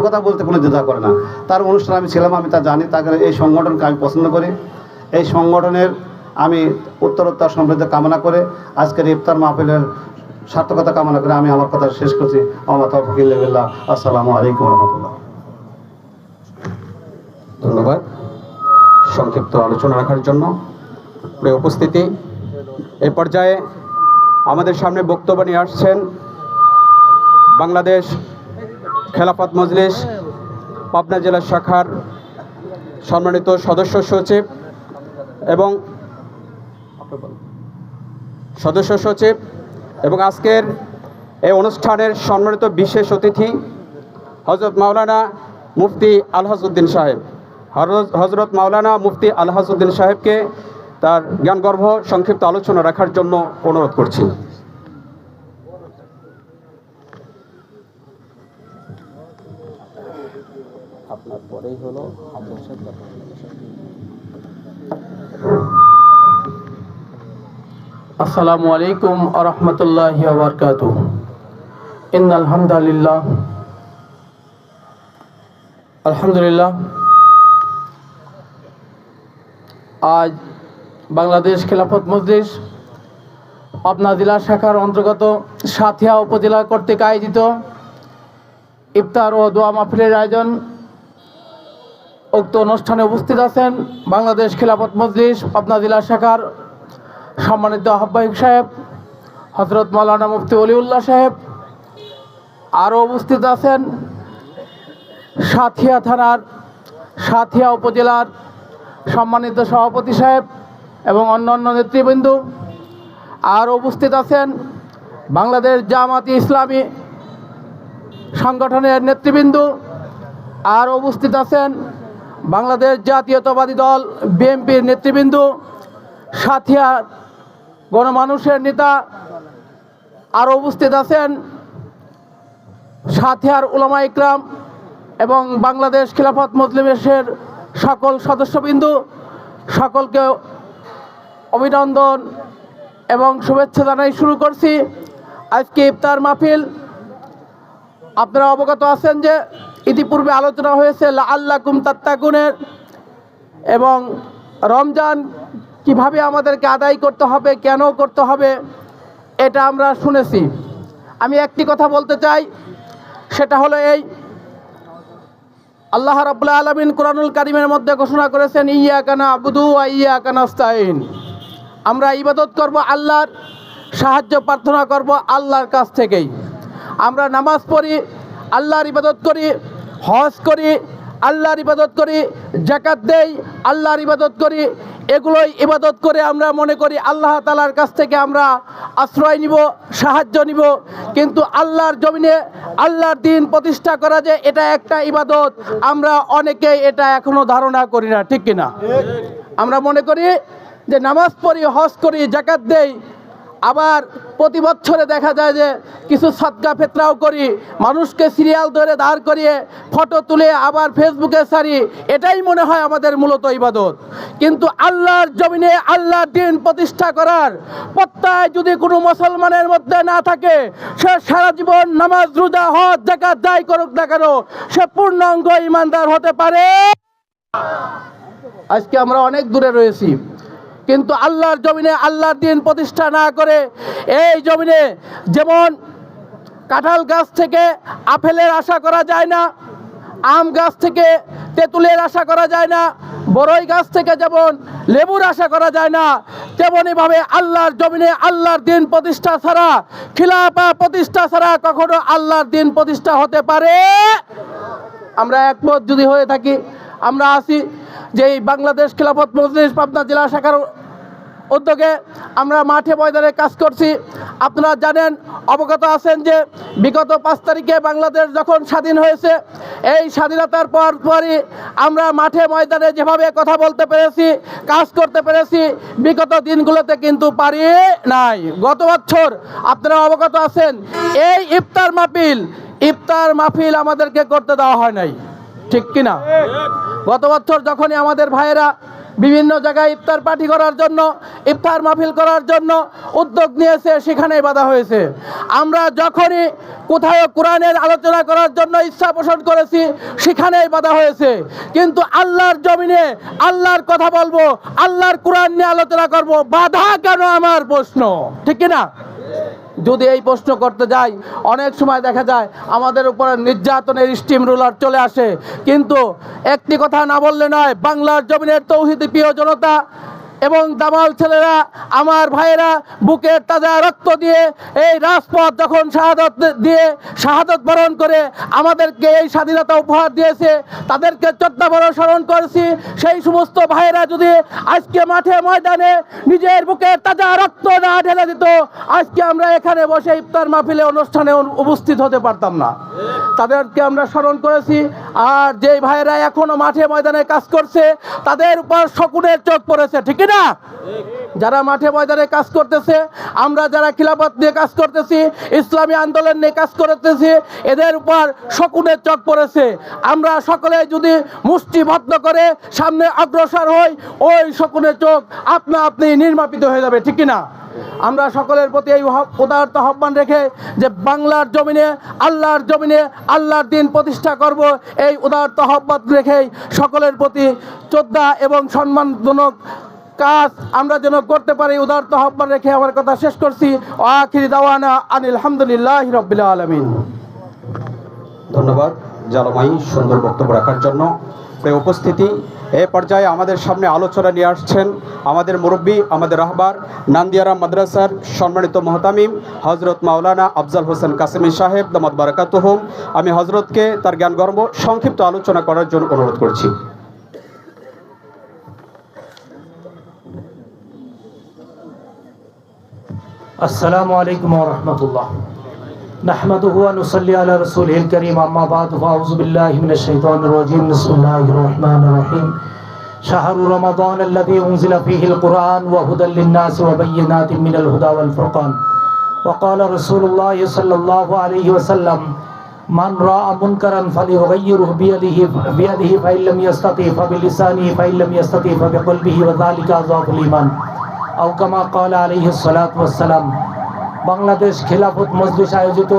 কথা বলতে কোনো দ্বিধা করে না। তার অনুষ্ঠানে আমি ছিলাম, আমি তা জানি। তাকে এই সংগঠনকে আমি পছন্দ করি। এই সংগঠনের আমি উত্তরোত্তর সমৃদ্ধি কামনা করে আজকের ইফতার মাহফিলের সার্থকতা কামনা করে আমি আমার কথা শেষ করছি। আসসালামু আলাইকুম রহমতুল্লাহ। ধন্যবাদ সংক্ষিপ্ত আলোচনা রাখার জন্য। প্রিয় উপস্থিতি, এই পর্যায়ে আমাদের সামনে বক্তব্য নিয়ে আসছেন বাংলাদেশ খেলাফত মজলিস পাবনা জেলা শাখার সম্মানিত সদস্য সচিব এবং আজকের এই অনুষ্ঠানের সম্মানিত বিশেষ অতিথি হজরত মাওলানা মুফতি আলহাজউদ্দিন সাহেব। হজরত মাওলানা মুফতি আলহাজউদ্দিন সাহেবকে তার জ্ঞানগর্ভ সংক্ষিপ্ত আলোচনা রাখার জন্য অনুরোধ করছি। আপনার পরেই হলো আসসালামু আলাইকুম ওয়া রাহমাতুল্লাহি ওয়া বারাকাতুহু। ইন্নাল হামদালিল্লাহ আলহামদুলিল্লাহ। আজ বাংলাদেশ খেলাফত মজলিস পাবনা জেলা শাখার অন্তর্গত সাঁথিয়া উপজেলা কর্তৃক আয়োজিত ইফতার ও দোয়া মাহফিলের আয়োজন। উক্ত অনুষ্ঠানে উপস্থিত আছেন বাংলাদেশ খেলাফত মজলিস পাবনা জেলা শাখার সম্মানিত আহ্বায়ক সাহেব হযরত মাওলানা মুফতি ওলিউল্লাহ সাহেব। আরও উপস্থিত আছেন সাঁথিয়া থানার সাঁথিয়া উপজেলার সম্মানিত সভাপতি সাহেব এবং অন্যান্য নেতৃবৃন্দ। আরও উপস্থিত আছেন বাংলাদেশ জামাতি ইসলামী সংগঠনের নেতৃবৃন্দ। আরও উপস্থিত আছেন বাংলাদেশ জাতীয়তাবাদী দল বিএনপির নেতৃবৃন্দ, সাঁথিয়া গণমানুষের নেতা। আরও উপস্থিত আছেন সাঁথিয়ার উলামা ইকরাম এবং বাংলাদেশ খেলাফত মজলিসের সকল সদস্যবৃন্দ। সকলকে অভিনন্দন এবং শুভেচ্ছা জানাই শুরু করছি আজকে ইফতার মাহফিল। আপনারা অবগত আছেন যে ইতিপূর্বে আলোচনা হয়েছে লাআল্লাকুম তাত্তাকুনের, এবং রমজান কিভাবে আমাদেরকে আদায় করতে হবে, কেন করতে হবে, এটা আমরা শুনেছি। আমি একটি কথা বলতে চাই, সেটা হলো এই, আল্লাহ রাব্বুল আলামিন কুরআনুল কারীমের মধ্যে ঘোষণা করেছেন ইয়্যাকা না'বুদু ওয়া ইয়্যাকা নাস্তাঈন। আমরা ইবাদত করব আল্লাহর, সাহায্য প্রার্থনা করব আল্লাহর কাছ থেকেই। আমরা নামাজ পড়ি, আল্লাহর ইবাদত করি, হজ করি, আল্লাহর ইবাদত করি, যাকাত দেই, আল্লাহর ইবাদত করি। এগুলোই ইবাদত করে আমরা মনে করি আল্লাহ তাআলার কাছ থেকে আমরা আশ্রয় নিব, সাহায্য নিব। কিন্তু আল্লাহর জমিনে আল্লাহর দ্বীন প্রতিষ্ঠা করা যে এটা একটা ইবাদত, আমরা অনেকেই এটা এখনো ধারণা করি না, ঠিক কিনা? আমরা মনে করি যে নামাজ পড়ি, হজ করি, যাকাত দেই, আবার প্রতি বছরে দেখা যায় যে কিছু সদকা ফিতরাও করি, মানুষকে সিরিয়াল ধরে দাঁড় করিয়ে ফটো তুলে আবার ফেসবুকে ছাড়ি, এটাই মনে হয় আমাদের মূলত ইবাদত। কিন্তু আল্লাহর জমিনে আল্লাহর দ্বীন প্রতিষ্ঠা করার প্রত্যয় যদি কোনো মুসলমানের মধ্যে না থাকে, সে সারা জীবন নামাজ, রোজা, হজ, যাকাত যাই করুক না কেন, সে পূর্ণাঙ্গ ঈমানদার হতে পারে। আজকে আমরা অনেক দূরে রয়েছি, কিন্তু আল্লাহর জমিনে আল্লাহর দ্বীন প্রতিষ্ঠা না করে, এই জমিনে যেমন কাঁঠাল গাছ থেকে আপেলের আশা করা যায় না, আম গাছ থেকে তেঁতুলের আশা করা যায় না, বড়ই গাছ থেকে যেমন লেবুর আশা করা যায় না, তেমনিভাবে আল্লাহর জমিনে আল্লাহর দ্বীন প্রতিষ্ঠা ছাড়া, খিলাফা প্রতিষ্ঠা ছাড়া কখনো আল্লাহর দ্বীন প্রতিষ্ঠা হতে পারে। আমরা একমত যদি হয়ে থাকি, আমরা আছি যে এই বাংলাদেশ খেলাফত মজলিস পাবনা জেলা শাখার উদ্যোগে আমরা মাঠে ময়দানে কাজ করছি। আপনারা জানেন, অবগত আছেন যে বিগত 5 তারিখে বাংলাদেশ যখন স্বাধীন হয়েছে, এই স্বাধীনতার পরই আমরা মাঠে ময়দানে যেভাবে কথা বলতে পেরেছি, কাজ করতে পেরেছি, বিগত দিনগুলোতে কিন্তু পারি নাই। গত বছর আপনারা অবগত আছেন এই ইফতার মাহফিল আমাদেরকে করতে দেওয়া হয় নাই, ঠিক কিনা? গত বছর যখনই আমাদের ভাইয়েরা বিভিন্ন জায়গায় ইফতার পার্টি করার জন্য, ইফতার মাহফিল করার জন্য উদ্যোগ নিয়েছে, সেখানেই বাধা হয়েছে। আমরা যখনই কোথাও কোরআনের আলোচনা করার জন্য ইচ্ছা পোষণ করেছি, সেখানেই বাধা হয়েছে। কিন্তু আল্লাহর জমিনে আল্লাহর কথা বলবো, আল্লাহর কোরআন নিয়ে আলোচনা করব, বাধা কেন? আমার প্রশ্ন, ঠিক কিনা? যদি এই প্রশ্ন করতে যাই, অনেক সময় দেখা যায় আমাদের উপরে নির্যাতনের স্টিম রোলার চলে আসে। কিন্তু একটি কথা না বললে নয়, বাংলার জমিনের তৌহিদি প্রিয় জনতা এবং দামাল ছেলেরা, আমার ভাইয়েরা বুকের তাজা রক্ত দিয়ে এই রাজপথ যখন শাহাদত বরণ করে আমাদেরকে এই স্বাধীনতা উপহার দিয়েছে, তাদেরকে 14 বড় স্মরণ করেছি। সেই সমস্ত ভাইয়েরা যদি আজকে মাঠে ময়দানে নিজের বুকের তাজা রক্ত না ঢেলে দিত, আজকে আমরা এখানে বসে ইফতার মাহফিলে অনুষ্ঠানে উপস্থিত হতে পারতাম না। তাদেরকে আমরা স্মরণ করেছি। আর যেই ভাইয়েরা এখনো মাঠে ময়দানে কাজ করছে, তাদের উপর শকুনের চোখ পড়েছে, ঠিক না? যারা মাঠে ময়দানে কাজ করতেছে, আমরা যারা খিলাফত নিয়ে কাজ করতেছি, ইসলামী আন্দোলন নিয়ে কাজ করতেছি, এদের উপর শকুনের চোখ পড়েছে। আমরা সকলে যদি মুষ্টিবদ্ধ করে সামনে অগ্রসর হই, ওই শকুনের চোখ আপনা আপনি নির্বাপিত হয়ে যাবে, ঠিক কিনা? আমরা সকলের প্রতি এই উদারতা আহ্বান রেখে যে বাংলার জমিনে, আল্লাহর জমিনে আল্লাহর দিন প্রতিষ্ঠা করব, এই উদারতা আহ্বান রেখেই সকলের প্রতি শ্রদ্ধা এবং সম্মানজনক কাজ আমরা যেন করতে পারি, উদারতা আহ্বান রেখে আমার কথা শেষ করছি। আখিরি দাওয়ানা আনিল হামদুলিল্লাহি রাব্বিল আলামিন। ধন্যবাদ জালমাই সুন্দর বক্তব্য রাখার জন্য। প্রিয় উপস্থিতি, এ পর্যায়ে আমাদের সামনে আলোচনা নিয়ে আসছেন আমাদের মুরব্বী, আমাদের রাহবার, নান্দিয়ারা মাদ্রাসার সম্মানিত মুহতামিম হজরত মাওলানা আফজাল হোসেন কাসেমি সাহেব দামাত বারাকাতুহুম। আমি হজরতকে তার জ্ঞান গর্ব সংক্ষিপ্ত আলোচনা করার জন্য অনুরোধ করছি। আসসালামু আলাইকুম ওয়া রাহমাতুল্লাহ। নাহমাদুহু ওয়া নুসাল্লি আলা রাসূলিল কারীম, আম্মা বা'দু, ফাউযু বিল্লাহি মিনাশ শাইতানির রাজীম। বিসমিল্লাহির রাহমানির রাহিম। শাহরু রমাদান আল্লাযী উনজিলা ফীহিল কুরআন ওয়া হুদাল লিন-নাস ওয়া বায়্যিনাতিন মিনাল হুদা ওয়াল ফুরকান। ওয়া ক্বালা রাসূলুল্লাহ সাল্লাল্লাহু আলাইহি ওয়াসাল্লাম, মান রাআ মুনকারান ফালিয়ুগাইয়িরহু বিয়াদিহি ফাইন লাম ইয়াস্তাতি ফাবিলিসানিহি ফাইন লাম ইয়াস্তাতি ফাবিকলবিহি ওয়া যালিকা আযাফুল ঈমান। আও কামা ক্বালা আলাইহিস সালাতু ওয়াস সালাম। বাংলাদেশ খেলাফত মজলিস আয়োজিত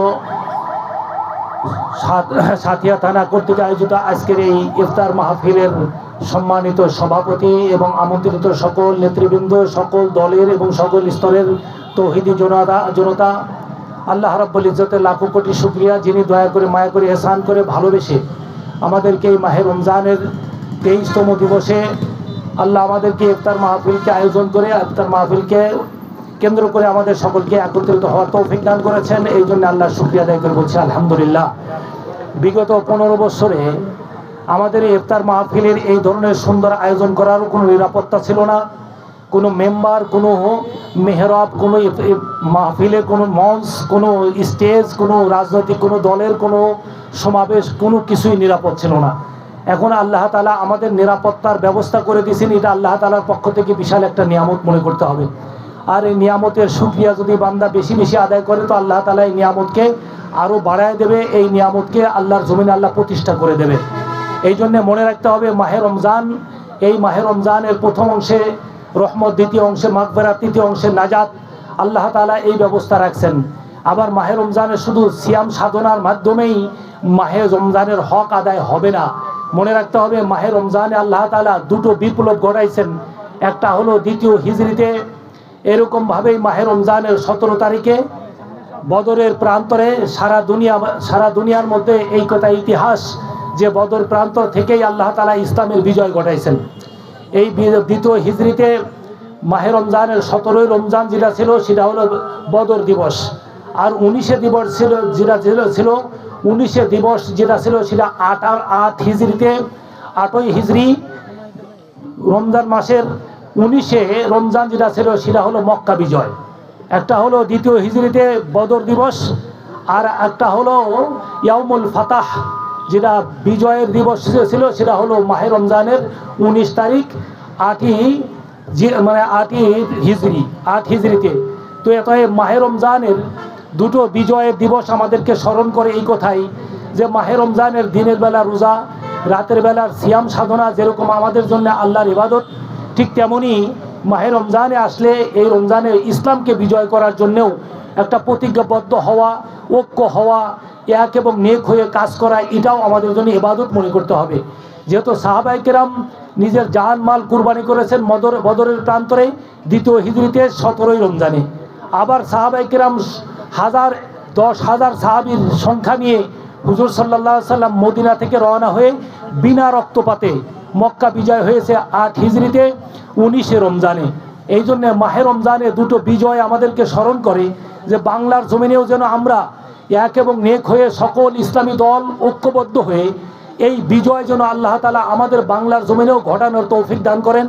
সাথিয়া থানা কর্তৃক আয়োজিত আজকের এই ইফতার মাহফিলের সম্মানিত সভাপতি এবং আমন্ত্রিত সকল নেতৃবৃন্দ, সকল দলের এবং সকল স্তরের তৌহিদি জনতা, আল্লাহ রাব্বুল ইজ্জতের লাখো কোটি শুকরিয়া, যিনি দয়া করে, মায়া করে, এহসান করে, ভালোবেসে আমাদেরকে এই মাহে রমজানের 23তম দিবসে আল্লাহ আমাদেরকে ইফতার মাহফিলকে আয়োজন করে, ইফতার মাহফিলকে কেন্দ্র করে আমাদের সকলকে একত্রিত হওয়ার তৌফিক দান করেছেন। এই জন্য আল্লাহর শুকরিয়া আদায় করে বলছি আলহামদুলিল্লাহ। বিগত 15 বছরে আমাদের এই ইফতার মাহফিলের এই ধরনের সুন্দর আয়োজন করারও কোনো নিরাপত্তা ছিল না, কোনো মেম্বার, কোনো মেহরাব, কোনো মাহফিলে কোনো মঞ্চ, কোনো স্টেজ, কোনো রাজনৈতিক কোনো দলের কোনো সমাবেশ, কোনো কিছুই নিরাপদ ছিল না। এখন আল্লাহ তাআলা আমাদের নিরাপত্তার ব্যবস্থা করে দিয়েছেন। এটা আল্লাহ তাআলার পক্ষ থেকে বিশাল একটা নিয়ামত মনে করতে হবে। আর এই নিয়ামতের শুকরিয়া যদি বান্দা বেশি বেশি আদায় করে, তো আল্লাহ তাআলা এই নিয়ামতকে আরও বাড়ায় দেবে, এই নিয়ামতকে আল্লাহর জমিনে আল্লাহ প্রতিষ্ঠা করে দেবে। এই জন্যে মনে রাখতে হবে, মাহে রমজান, এই মাহে রমজানের প্রথম অংশে রহমত, দ্বিতীয় অংশে মাগফিরাত, তৃতীয় অংশে নাজাত আল্লাহ তাআলা এই ব্যবস্থা রাখছেন। আবার মাহে রমজানের শুধু সিয়াম সাধনার মাধ্যমেই মাহে রমজানের হক আদায় হবে না। মনে রাখতে হবে, মাহে রমজানে আল্লাহ তাআলা দুটো বিপ্লব ঘটাইছেন। একটা হলো দ্বিতীয় হিজরিতে, এরকমভাবেই মাহে রমজানের 17 তারিখে বদরের প্রান্তরে সারা দুনিয়ার মধ্যে এই কথা ইতিহাস যে বদর প্রান্তর থেকেই আল্লাহ তাআলা ইসলামের বিজয় ঘটাইছেন। এই দ্বিতীয় হিজরিতে মাহে রমজানের 17ই রমজান যেটা ছিল সেটা হলো বদর দিবস। আর 19শে দিবস ছিল যেটা ছিল 19শে দিবস যেটা ছিল সেটা 8 হিজরিতে, 8ই হিজরি রমজান মাসের 19শে রমজান যেটা ছিল সেটা হলো মক্কা বিজয়। একটা হলো দ্বিতীয় হিজরিতে বদর দিবস, আর একটা হলো ইয়াউমুল ফাতাহ যেটা বিজয়ের দিবস ছিল, সেটা হলো মাহে রমজানের 19 তারিখ 8 হিজরিতে। তো এত মাহে রমজানের দুটো বিজয়ের দিবস আমাদেরকে স্মরণ করে এই কথাই যে মাহে রমজানের দিনের বেলা রোজা, রাতের বেলার সিয়াম সাধনা যেরকম আমাদের জন্য আল্লাহর ইবাদত, ঠিক তেমনি মাহে রমজানে আসলে এই রমজানে ইসলামকে বিজয় করার জন্যেও একটা প্রতিজ্ঞাবদ্ধ হওয়া, ঐক্য হওয়া, এক এবং নেক হয়ে কাজ করা, এটাও আমাদের জন্য ইবাদত মনে করতে হবে। যেহেতু সাহাবায়ে কেরাম নিজের জান মাল কুরবানি করেছেন বদরের প্রান্তরে দ্বিতীয় হিজরিতে 17ই রমজানে। আবার সাহাবায়ে কেরাম 10,000 সাহাবীর সংখ্যা নিয়ে হুজুর সাল্লাল্লাহু আলাইহি সাল্লাম মদিনা থেকে রওনা হয়ে বিনা রক্তপাতে মক্কা বিজয় হয়েছে 8 হিজরিতে 19শে রমজানে। এই জন্য মাহে রমজানে দুটো বিজয় আমাদেরকে স্মরণ করে যে বাংলার জমিনেও যেন আমরা এক এবং নেক হয়ে সকল ইসলামী দল ঐক্যবদ্ধ হয়ে এই বিজয় যেন আল্লাহ তাআলা আমাদের বাংলার জমিনেও ঘটানোর তৌফিক দান করেন।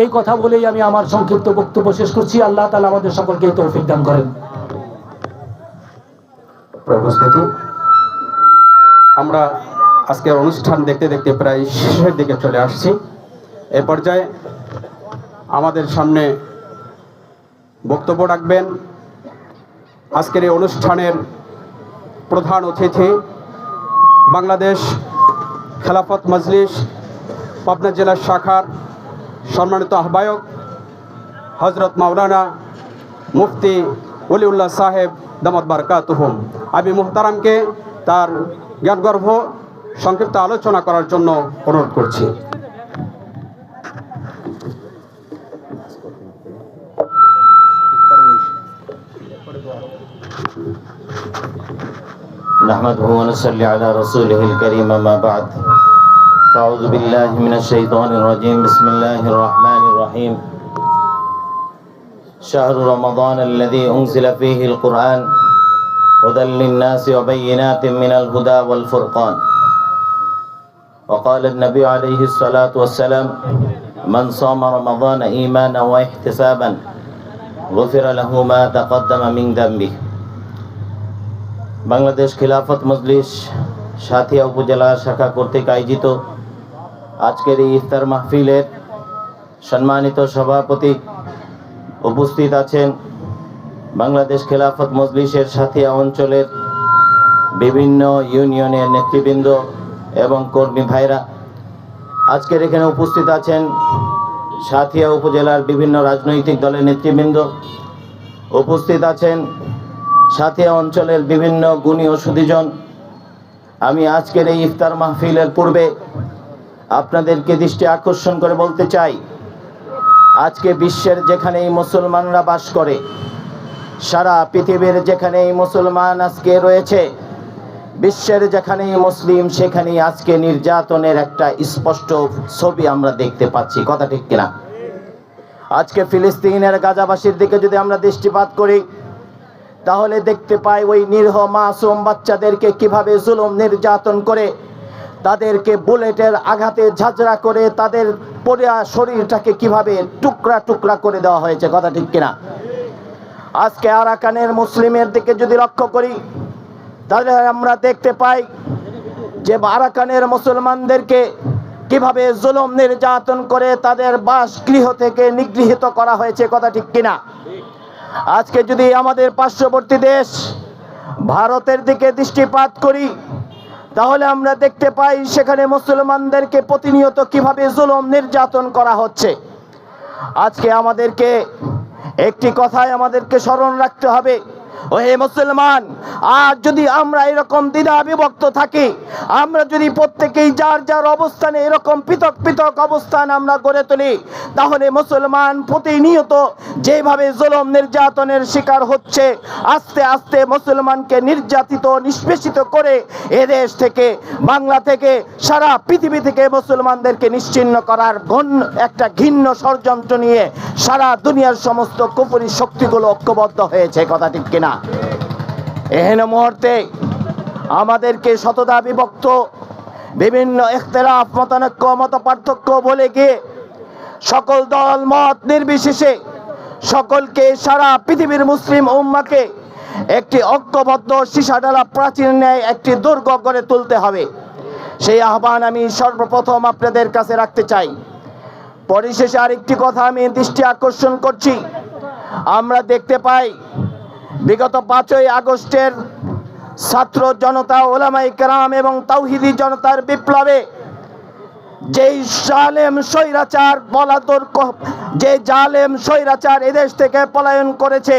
এই কথা বলেই আমি আমার সংক্ষিপ্ত বক্তব্য শেষ করছি। আল্লাহ তাআলা আমাদের সকলকে এই তৌফিক দান করেন। উপস্থিতি, আমরা আজকের অনুষ্ঠান দেখতে দেখতে প্রায় শেষের দিকে চলে আসছি। এ পর্যায়ে আমাদের সামনে বক্তব্য রাখবেন আজকের এই অনুষ্ঠানের প্রধান অতিথি বাংলাদেশ খেলাফত মজলিস পাবনা জেলা শাখার সম্মানিত আহ্বায়ক হজরত মাওলানা মুফতি ওলিউল্লাহ সাহেব দামাত বারকাতুহুম। আমি মুহতারামকে তার জ্ঞানগর্ভ সংক্ষিপ্ত আলোচনা করার জন্য অনুরোধ করছি। نحمده ونصلي على رسوله الكريم أما بعد فأعوذ بالله من الشيطان الرجيم بسم الله الرحمن الرحيم شهر رمضان الذي أنزل فيه القرآن هدى للناس وبينات من الهدى والفرقان وقال النبي عليه الصلاة والسلام من صام رمضان إيمانا واحتسابا غفر له ما تقدم من ذنبه। বাংলাদেশ খিলাফত মজলিস সাথিয়া উপজেলা শাখা কর্তৃক আয়োজিত আজকের এই ইফতার মাহফিলের সম্মানিত সভাপতি, উপস্থিত আছেন বাংলাদেশ খিলাফত মজলিসের সাথিয়া অঞ্চলের বিভিন্ন ইউনিয়নের নেতৃবৃন্দ এবং কর্মী ভাইরা। আজকের এখানে উপস্থিত আছেন সাথিয়া উপজেলার বিভিন্ন রাজনৈতিক দলের নেতৃবৃন্দ, উপস্থিত আছেন সাথিয়া অঞ্চলের বিভিন্ন গুণী ও সুধীজন। আমি আজকের এই ইফতার মাহফিলের পূর্বে আপনাদেরকে দৃষ্টি আকর্ষণ করে বলতে চাই, আজকে বিশ্বের যেখানেই মুসলমানরা বাস করে, সারা পৃথিবীর যেখানেই মুসলমান আজকে রয়েছে, বিশ্বের যেখানেই মুসলিম সেখানেই আজকে নির্যাতনের একটা স্পষ্ট ছবি আমরা দেখতে পাচ্ছি। কথা ঠিক কিনা? আজকে ফিলিস্তিনের গাজাবাসীর দিকে যদি আমরা দৃষ্টিপাত করি তাহলে দেখতে পাই ওই নিরীহ মাসুম বাচ্চাদেরকে কিভাবে জুলুম নির্যাতন করে, তাদেরকে বুলেটের আঘাতে ঝাঁঝরা করে তাদের পুরা শরীরটাকে কিভাবে টুকরা টুকরা করে দেওয়া হয়েছে। কথা ঠিক কিনা? আজকে আরাকানের মুসলিমের দিকে যদি লক্ষ্য করি তাহলে আমরা দেখতে পাই যে আরাকানের মুসলমানদেরকে কিভাবে জুলুম নির্যাতন করে তাদের বাসগৃহ থেকে নিগৃহীত করা হয়েছে। কথা ঠিক কিনা? আজকে যদি আমাদের পার্শ্ববর্তী দেশ ভারতের দিকে দৃষ্টিপাত করি তাহলে আমরা দেখতে পাই সেখানে মুসলমানদেরকে প্রতিনিয়ত কিভাবে জুলুম নির্যাতন করা হচ্ছে। আজকে আমাদেরকে একটি কথাই আমাদেরকে স্মরণ রাখতে হবে, ও হে মুসলমান, আর যদি আমরা এরকম দ্বিধা বিভক্ত থাকি, আমরা যদি প্রত্যেকেই যার যার অবস্থানে এরকম পৃথক পৃথক অবস্থান আমরা গড়ে তুলি, তাহলে মুসলমান প্রতিনিয়ত যেভাবে জুলুম নির্যাতনের শিকার হচ্ছে, আস্তে আস্তে মুসলমানকে নির্যাতিত নিষ্পেষিত করে এদেশ থেকে, বাংলা থেকে, সারা পৃথিবী থেকে মুসলমানদেরকে নিশ্চিহ্ন করার একটা ঘৃণ্য ষড়যন্ত্র নিয়ে সারা দুনিয়ার সমস্ত কুফরি শক্তিগুলো ঐক্যবদ্ধ হয়েছে। কথা ঠিক কিনা? এহেন মুহূর্তে আমাদেরকে শতদা বিভক্ত বিভিন্ন ইখতিলাফ মতানৈক্য মত পার্থক্য বলে গিয়ে সকল দল মত নির্বিশেষে সকলকে, সারা পৃথিবীর মুসলিম উম্মাকে একটি ঐক্যবদ্ধ সীসাডালা প্রাচীর ন্যায় একটি দুর্গ গড়ে তুলতে হবে। সেই আহ্বান আমি সর্বপ্রথম আপনাদের কাছে রাখতে চাই। পরিশেষে আরেকটি কথা আমি দৃষ্টি আকর্ষণ করছি। আমরা দেখতে পাই বিগত 5ই আগস্টের ছাত্র জনতা, ওলামায়ে কেরাম এবং তাওহীদি জনতার বিপ্লবে যেই জালেম স্বৈরাচার যে জালেম স্বৈরাচার এদেশ থেকে পলায়ন করেছে,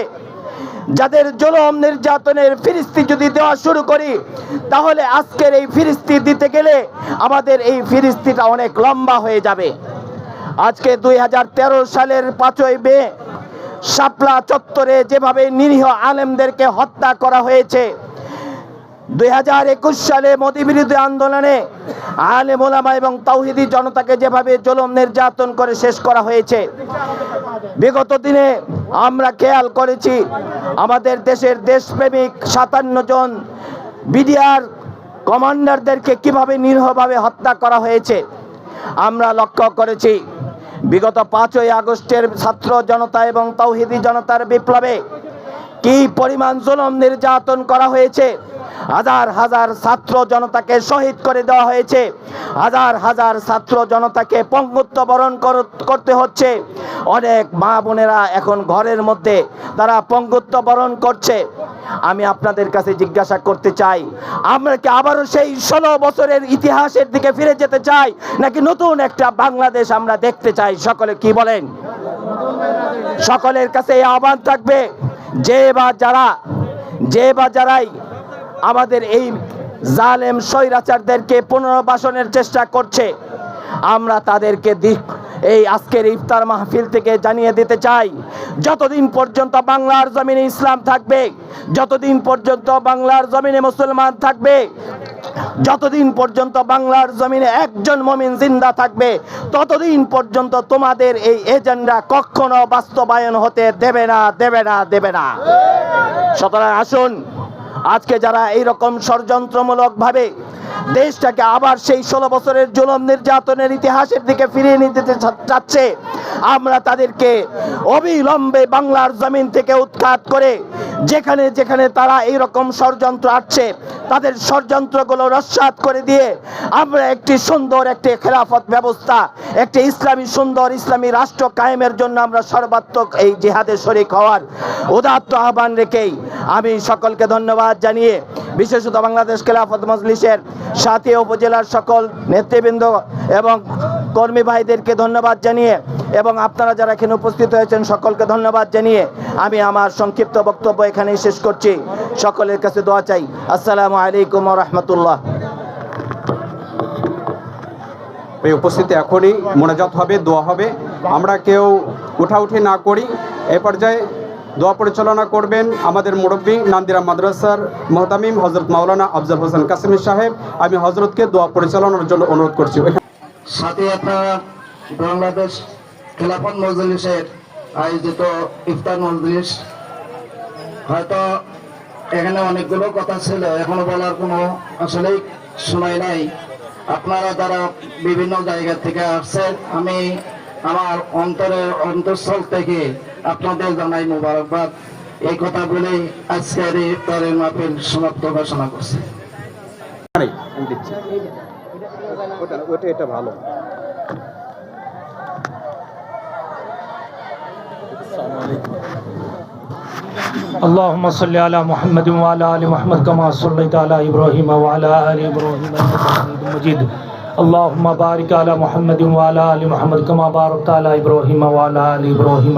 যাদের জুলুম নির্যাতনের ফিরিস্তি যদি দেওয়া শুরু করি তাহলে আজকের এই ফিরিস্তি দিতে গেলে আমাদের এই ফিরিস্তিটা অনেক লম্বা হয়ে যাবে। আজকে 2013 সালের 5ই মে শাপলা চত্বরে যেভাবে নিরীহ আলেমদেরকে হত্যা করা হয়েছে, 2021 সালে মোদী বিরোধী আন্দোলনে আলেম ওলামা এবং তাওহীদি জনতাকে যেভাবে জুলুম নির্যাতন করে শেষ করা হয়েছে, বিগত দিনে আমরা খেয়াল করেছি আমাদের দেশের দেশপ্রেমিক 57 জন বিডিআর কমান্ডারদেরকে কিভাবে নিরীহভাবে হত্যা করা হয়েছে। আমরা লক্ষ্য করেছি বিগত 5ই আগস্টের ছাত্র জনতা এবং তাওহীদি জনতার বিপ্লবে কি পরিমাণ জুলুম নির্যাতন করা হয়েছে। হাজার হাজার ছাত্র জনতাকে শহীদ করে দেওয়া হয়েছে, হাজার হাজার ছাত্র জনতাকে পঙ্গুত্ব বরণ করতে হচ্ছে। অনেক মা বোনেরা এখন ঘরের মধ্যে তারা পঙ্গুত্ব বরণ করছে। আমি আপনাদের কাছে জিজ্ঞাসা করতে চাই, আমরা কি আবারও সেই 16 বছরের ইতিহাসের দিকে ফিরে যেতে চাই, নাকি নতুন একটা বাংলাদেশ আমরা দেখতে চাই? সকলে কি বলেন? সকলের কাছে এই আহ্বান থাকবে, যে বা যারাই আমাদের এই জালেম স্বৈরাচারদেরকে পুনর্বাসনের চেষ্টা করছে, আমরা তাদেরকে এই আজকের ইফতার মাহফিল থেকে জানিয়ে দিতে চাই, যতদিন পর্যন্ত বাংলার জমিনে ইসলাম থাকবে, যতদিন পর্যন্ত বাংলার জমিনে মুসলমান থাকবে, যতদিন পর্যন্ত বাংলার জমিনে একজন মুমিন জিন্দা থাকবে, ততদিন পর্যন্ত তোমাদের এই এজেন্ডা কখনো বাস্তবায়ন হতে দেবে না। সুতরাং আসুন, আজকে যারা এইরকম ষড়যন্ত্রমূলক ভাবে দেশটাকে আবার সেই 16 বছরের জুলুম নির্যাতনের ইতিহাসের দিকে ফিরিয়ে নিতে চাচ্ছে, আমরা তাদেরকে অবিলম্বে বাংলার জমিন থেকে উৎখাত করে যেখানে যেখানে তারা এইরকম ষড়যন্ত্র আসছে তাদের ষড়যন্ত্রগুলো রস্যাৎ করে দিয়ে আমরা একটি সুন্দর একটি খেলাফত ব্যবস্থা, একটি সুন্দর ইসলামী রাষ্ট্র কায়েমের জন্য আমরা সর্বাত্মক এই জিহাদে শরীক হওয়ার উদাত্ত আহ্বান রেখেই আমি সকলকে ধন্যবাদ জানিয়ে, বিশেষত বাংলাদেশ খেলাফত মজলিসের সাথিয়া উপজেলার সকল নেতৃবৃন্দ এবং কর্মী ভাইদেরকে ধন্যবাদ জানিয়ে এবং আপনারা যারা এখানে উপস্থিত হয়েছেন সকলকে ধন্যবাদ জানিয়ে আমি আমার সংক্ষিপ্ত বক্তব্য এখানেই শেষ করছি। সকলের কাছে দোয়া চাই। আসসালামু আলাইকুম ওয়া রাহমাতুল্লাহ। এই উপস্থিতি এখনই মোনাজাত হবে, দোয়া হবে, আমরা কেউ উঠাউঠি না করি। এ পর্যায়ে দোয়া পরিচালনা করবেন আমাদের মুরব্বী নান্দিরা মাদ্রাসার মোহতামিম হযরত মাওলানা আফজাল হোসেন কাসেমি সাহেব। আমি হযরতকে দোয়া পরিচালনার জন্য অনুরোধ করছি। সাথে আপনারা বাংলাদেশ খেলাফত মজলিসের আয়োজিত ইফতার মজলিস, হয়তো এখানে অনেকগুলো কথা ছিল, এখনো বলার কোনো আসলেই সময় নাই। আপনারা যারা বিভিন্ন জায়গা থেকে আসছেন, আমি আমার অন্তঃস্থল থেকে আপনাদের জানাই মোবারকবাদ। এই কথা বলে আজকের ইফতারের মাহফিল সমাপ্ত ঘোষণা করছি। এটা ভালো। اللهم صل على محمد وعلى آل محمد كما صليت على إبراهيم وعلى آل إبراهيم إنك حميد مجيد اللهم بارك على محمد وعلى آل محمد كما باركت على إبراهيم وعلى آل إبراهيم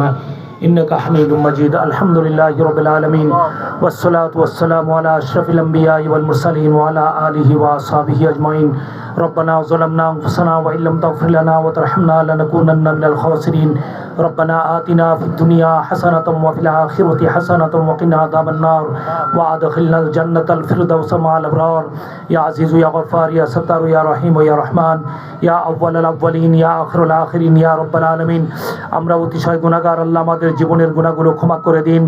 إنك حميد مجيد الحمد لله رب العالمين والصلاة والسلام على أشرف الأنبياء والمرسلين وعلى آله وأصحابه أجمعين ربنا ظلمنا أنفسنا وإن لم تغفر لنا وترحمنا لنكونن من الخاسرين ربنا آتنا في الدنيا حسنة وفي الآخرة حسنة وقنا عذاب النار وأدخلنا الجنة الفردوس مع الأبرار يا عزيز يا غفار يا ستار يا رحيم يا رحمن يا أول الأولين يا آخر الآخرين يا رب العالمين আমরা অতিশয় গুনাহগার, আল্লাহ আমাদের জীবনের গুনাহগুলো ক্ষমা করে দিন।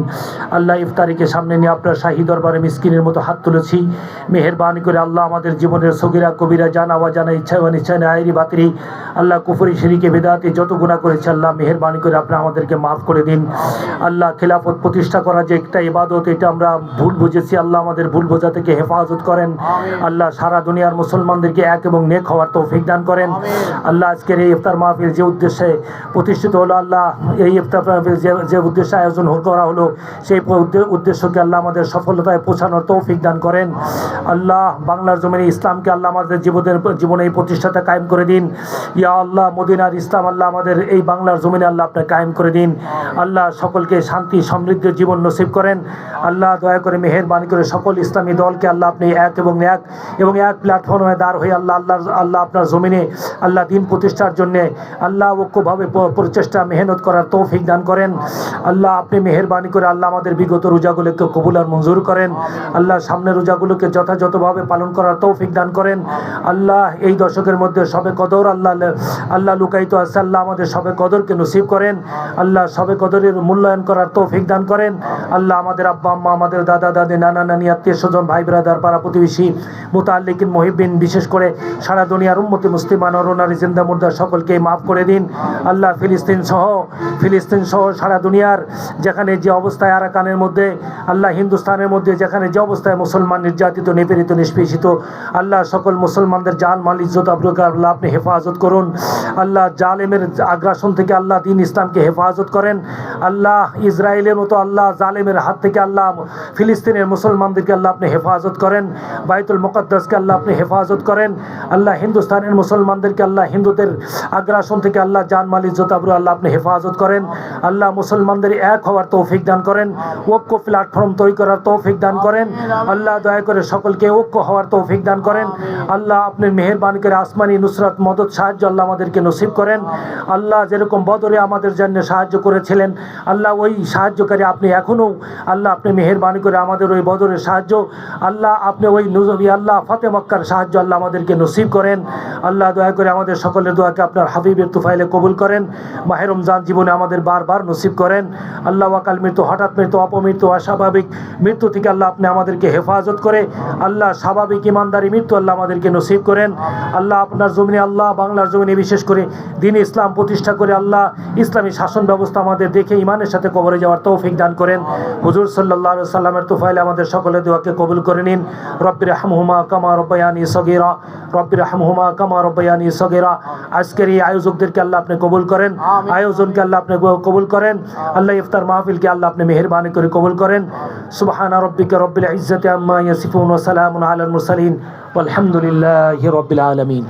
আল্লাহ ইফতারিকে সামনে নিয়ে আপনার শাহী দরবারে মিসকিনের মতো হাত তুলেছি, মেহেরবানি করে আল্লাহ আমাদের জীবনের সগীরা কবিরা জানা অজানা ইচ্ছা অনিচ্ছা নাইরি বাতিরি আল্লাহ কুফরি শিরকে বিদআতে যত গুনাহ করেছে আল্লাহ মেহেরবানি করে আপনি আমাদেরকে মাফ করে দিন। আল্লাহ খেলাফত প্রতিষ্ঠা করা যে একটা ইবাদত, এটা আমরা ভুল বুঝেছি, আল্লাহ আমাদের ভুল বোঝা থেকে হেফাজত করেন। আল্লাহ সারা দুনিয়ার মুসলমানদেরকে এক এবং নেক হওয়ার তৌফিক দান করেন। আল্লাহ আজকের এই ইফতার মাহফিল যে উদ্দেশ্যে প্রতিষ্ঠিত হলো, আল্লাহ এই ইফতার মাহফিল যে উদ্দেশ্যে আয়োজন করা হলো, সেই উদ্দেশ্যকে আল্লাহ আমাদের সফলতায় পৌঁছানোর তৌফিক দান করেন। আল্লাহ বাংলার জমিনে ইসলামকে আল্লাহ আমাদের জীবনে এই প্রতিষ্ঠাতা কায়েম করে দিন। ইয়া আল্লাহ মদিনার ইসলাম আল্লাহ আমাদের এই বাংলার জমিনে আল্লাহ আপনি কায়েম করে দিন। আল্লাহ সকলকে শান্তি সমৃদ্ধ জীবন নসিব করেন। আল্লাহ দয়া করে মেহেরবানি করে সকল ইসলামী দলকে আল্লাহ আপনি এক প্ল্যাটফর্মে দাঁড় হয়ে আল্লাহ আপনার জমিনে আল্লাহ দিন প্রতিষ্ঠার জন্যে আল্লাহ ঐক্যভাবে প্রচেষ্টা মেহনত করার তৌফিক দান করেন। আল্লাহ আপনি মেহেরবানি করে আল্লাহ আমাদের বিগত রোজাগুলোকে কবুল আর মঞ্জুর করেন। আল্লাহ সামনের রোজাগুলোকে যথাযথভাবে পালন করার তৌফিক দান করেন। আল্লাহ এই দশকের মধ্যে সবে কদর আল্লাহ লুকায়িত আছে, আল্লাহ আমাদের সবে কদরকে নসিব করেন। করেন। আল্লাহ সবে কদরের মূল্যায়ন করার তৌফিক দান করেন। আল্লাহ আমাদের আব্বা আম্মা, আমাদের দাদা দাদি, নানা নানি, আত্মীয় স্বজন, ভাই ব্রাদার, পাড়া প্রতিবেশী, মুতাআল্লিকিন, মুহিব্বিন, বিশেষ করে সারা দুনিয়ার উম্মতি মুসলিমান নরনারী জিন্দা মুর্দা সকলকে মাফ করে দিন। আল্লাহ ফিলিস্তিন সহ সারা দুনিয়ার যেখানে যে অবস্থায় আরাকানের মধ্যে, আল্লাহ হিন্দুস্তানের মধ্যে যেখানে যে অবস্থায় মুসলমান নির্যাতিত, নিপীড়িত, নিষ্পেষিত, আল্লাহ সকল মুসলমানদের জান মাল ইজ্জত আবরুকে আল্লাহ আপনি হেফাজত করুন। আল্লাহ জালেমের আগ্রাসন থেকে আল্লাহ দ্বীন ইসলামকে হেফাজত করেন। আল্লাহ ইসরায়েলের মতো আল্লাহ জালেমের হাত থেকে আল্লাহ ফিলিস্তিনের মুসলমানদেরকে আল্লাহ আপনি হেফাজত করেন। বাইতুল মুকদ্দাসকে আল্লাহ আপনি হেফাজত করেন। আল্লাহ হিন্দুস্তানের মুসলমানদেরকে আল্লাহ হিন্দুদের আগ্রাসন থেকে আল্লাহ জান মাল ইজ্জত আবরু আল্লাহ আপনি হেফাজত করেন। আল্লাহ মুসলমানদের এক হওয়ার তৌফিক দান করেন, ঐক্য প্ল্যাটফর্ম তৈরি করার তৌফিক দান করেন। আল্লাহ দয়া করে সকলকে ঐক্য হওয়ার তৌফিক দান করেন। আল্লাহ আপনি মেহেরবানি করে আসমানি নুসরাত, মদত, সাহায্য আল্লাহ আমাদেরকে নসিব করেন। আল্লাহ যেরকম বদরে আমাদের জন্য সাহায্য করেছিলেন, আল্লাহ ওই সাহায্যকারী আপনি এখনও আল্লাহ আপনি মেহেরবানি করে আমাদের ওই বদরের সাহায্য আল্লাহ আপনি ওই নুজবি আল্লাহ ফাতে মক্কার সাহায্য আল্লাহ আমাদেরকে নসিব করেন। আল্লাহ দয়া করে আমাদের সকলের দোয়াকে আপনার হাবিবের তুফাইলে কবুল করেন। মাহে রমজান জীবনে আমাদের বারবার নসিব করেন। আল্লাহ ওয়াকাল মৃত্যু, হঠাৎ মৃত্যু, অপমৃত্যু, অস্বাভাবিক মৃত্যু থেকে আল্লাহ আপনি আমাদেরকে হেফাজত করে আল্লাহ স্বাভাবিক ইমানদারি মৃত্যু আল্লাহ আমাদেরকে নসিব করেন। আল্লাহ আপনার জমিনে, আল্লাহ বাংলার জমিনে বিশেষ করে দিন ইসলাম প্রতিষ্ঠা করে আল্লাহ ইসলামী শাসন ব্যবস্থা আমাদের দেখে ইমানের সাথে কবরে যাওয়ার তৌফিক দান করেন। হুজুর সাল্লাল্লাহু আলাইহি সাল্লামের তুফাইলে আমাদের সকলের দোয়াকে কবুল করে নিন। রব্বির রহমহুমা কামা রব্বায়ানি সগীরা, রব্বির রহমহুমা কামা রব্বায়ানি সগীরা। আজকের এই আয়োজকদেরকে আল্লাহ আপনি কবুল করেন, আয়োজনকে আল্লাহ আপনি কবুল করেন। আল্লাহ ইফতার মাহফিলকে আল্লাহ আপনি মেহেরবানি করে কবুল করেন। সুবহানা রাব্বিকা রব্বিল ইজ্জাতি আম্মা ইয়াসিফুন ওয়া সালামুন আলাল মুরসালিন ওয়ালহামদুলিল্লাহি রাব্বিল আলামিন।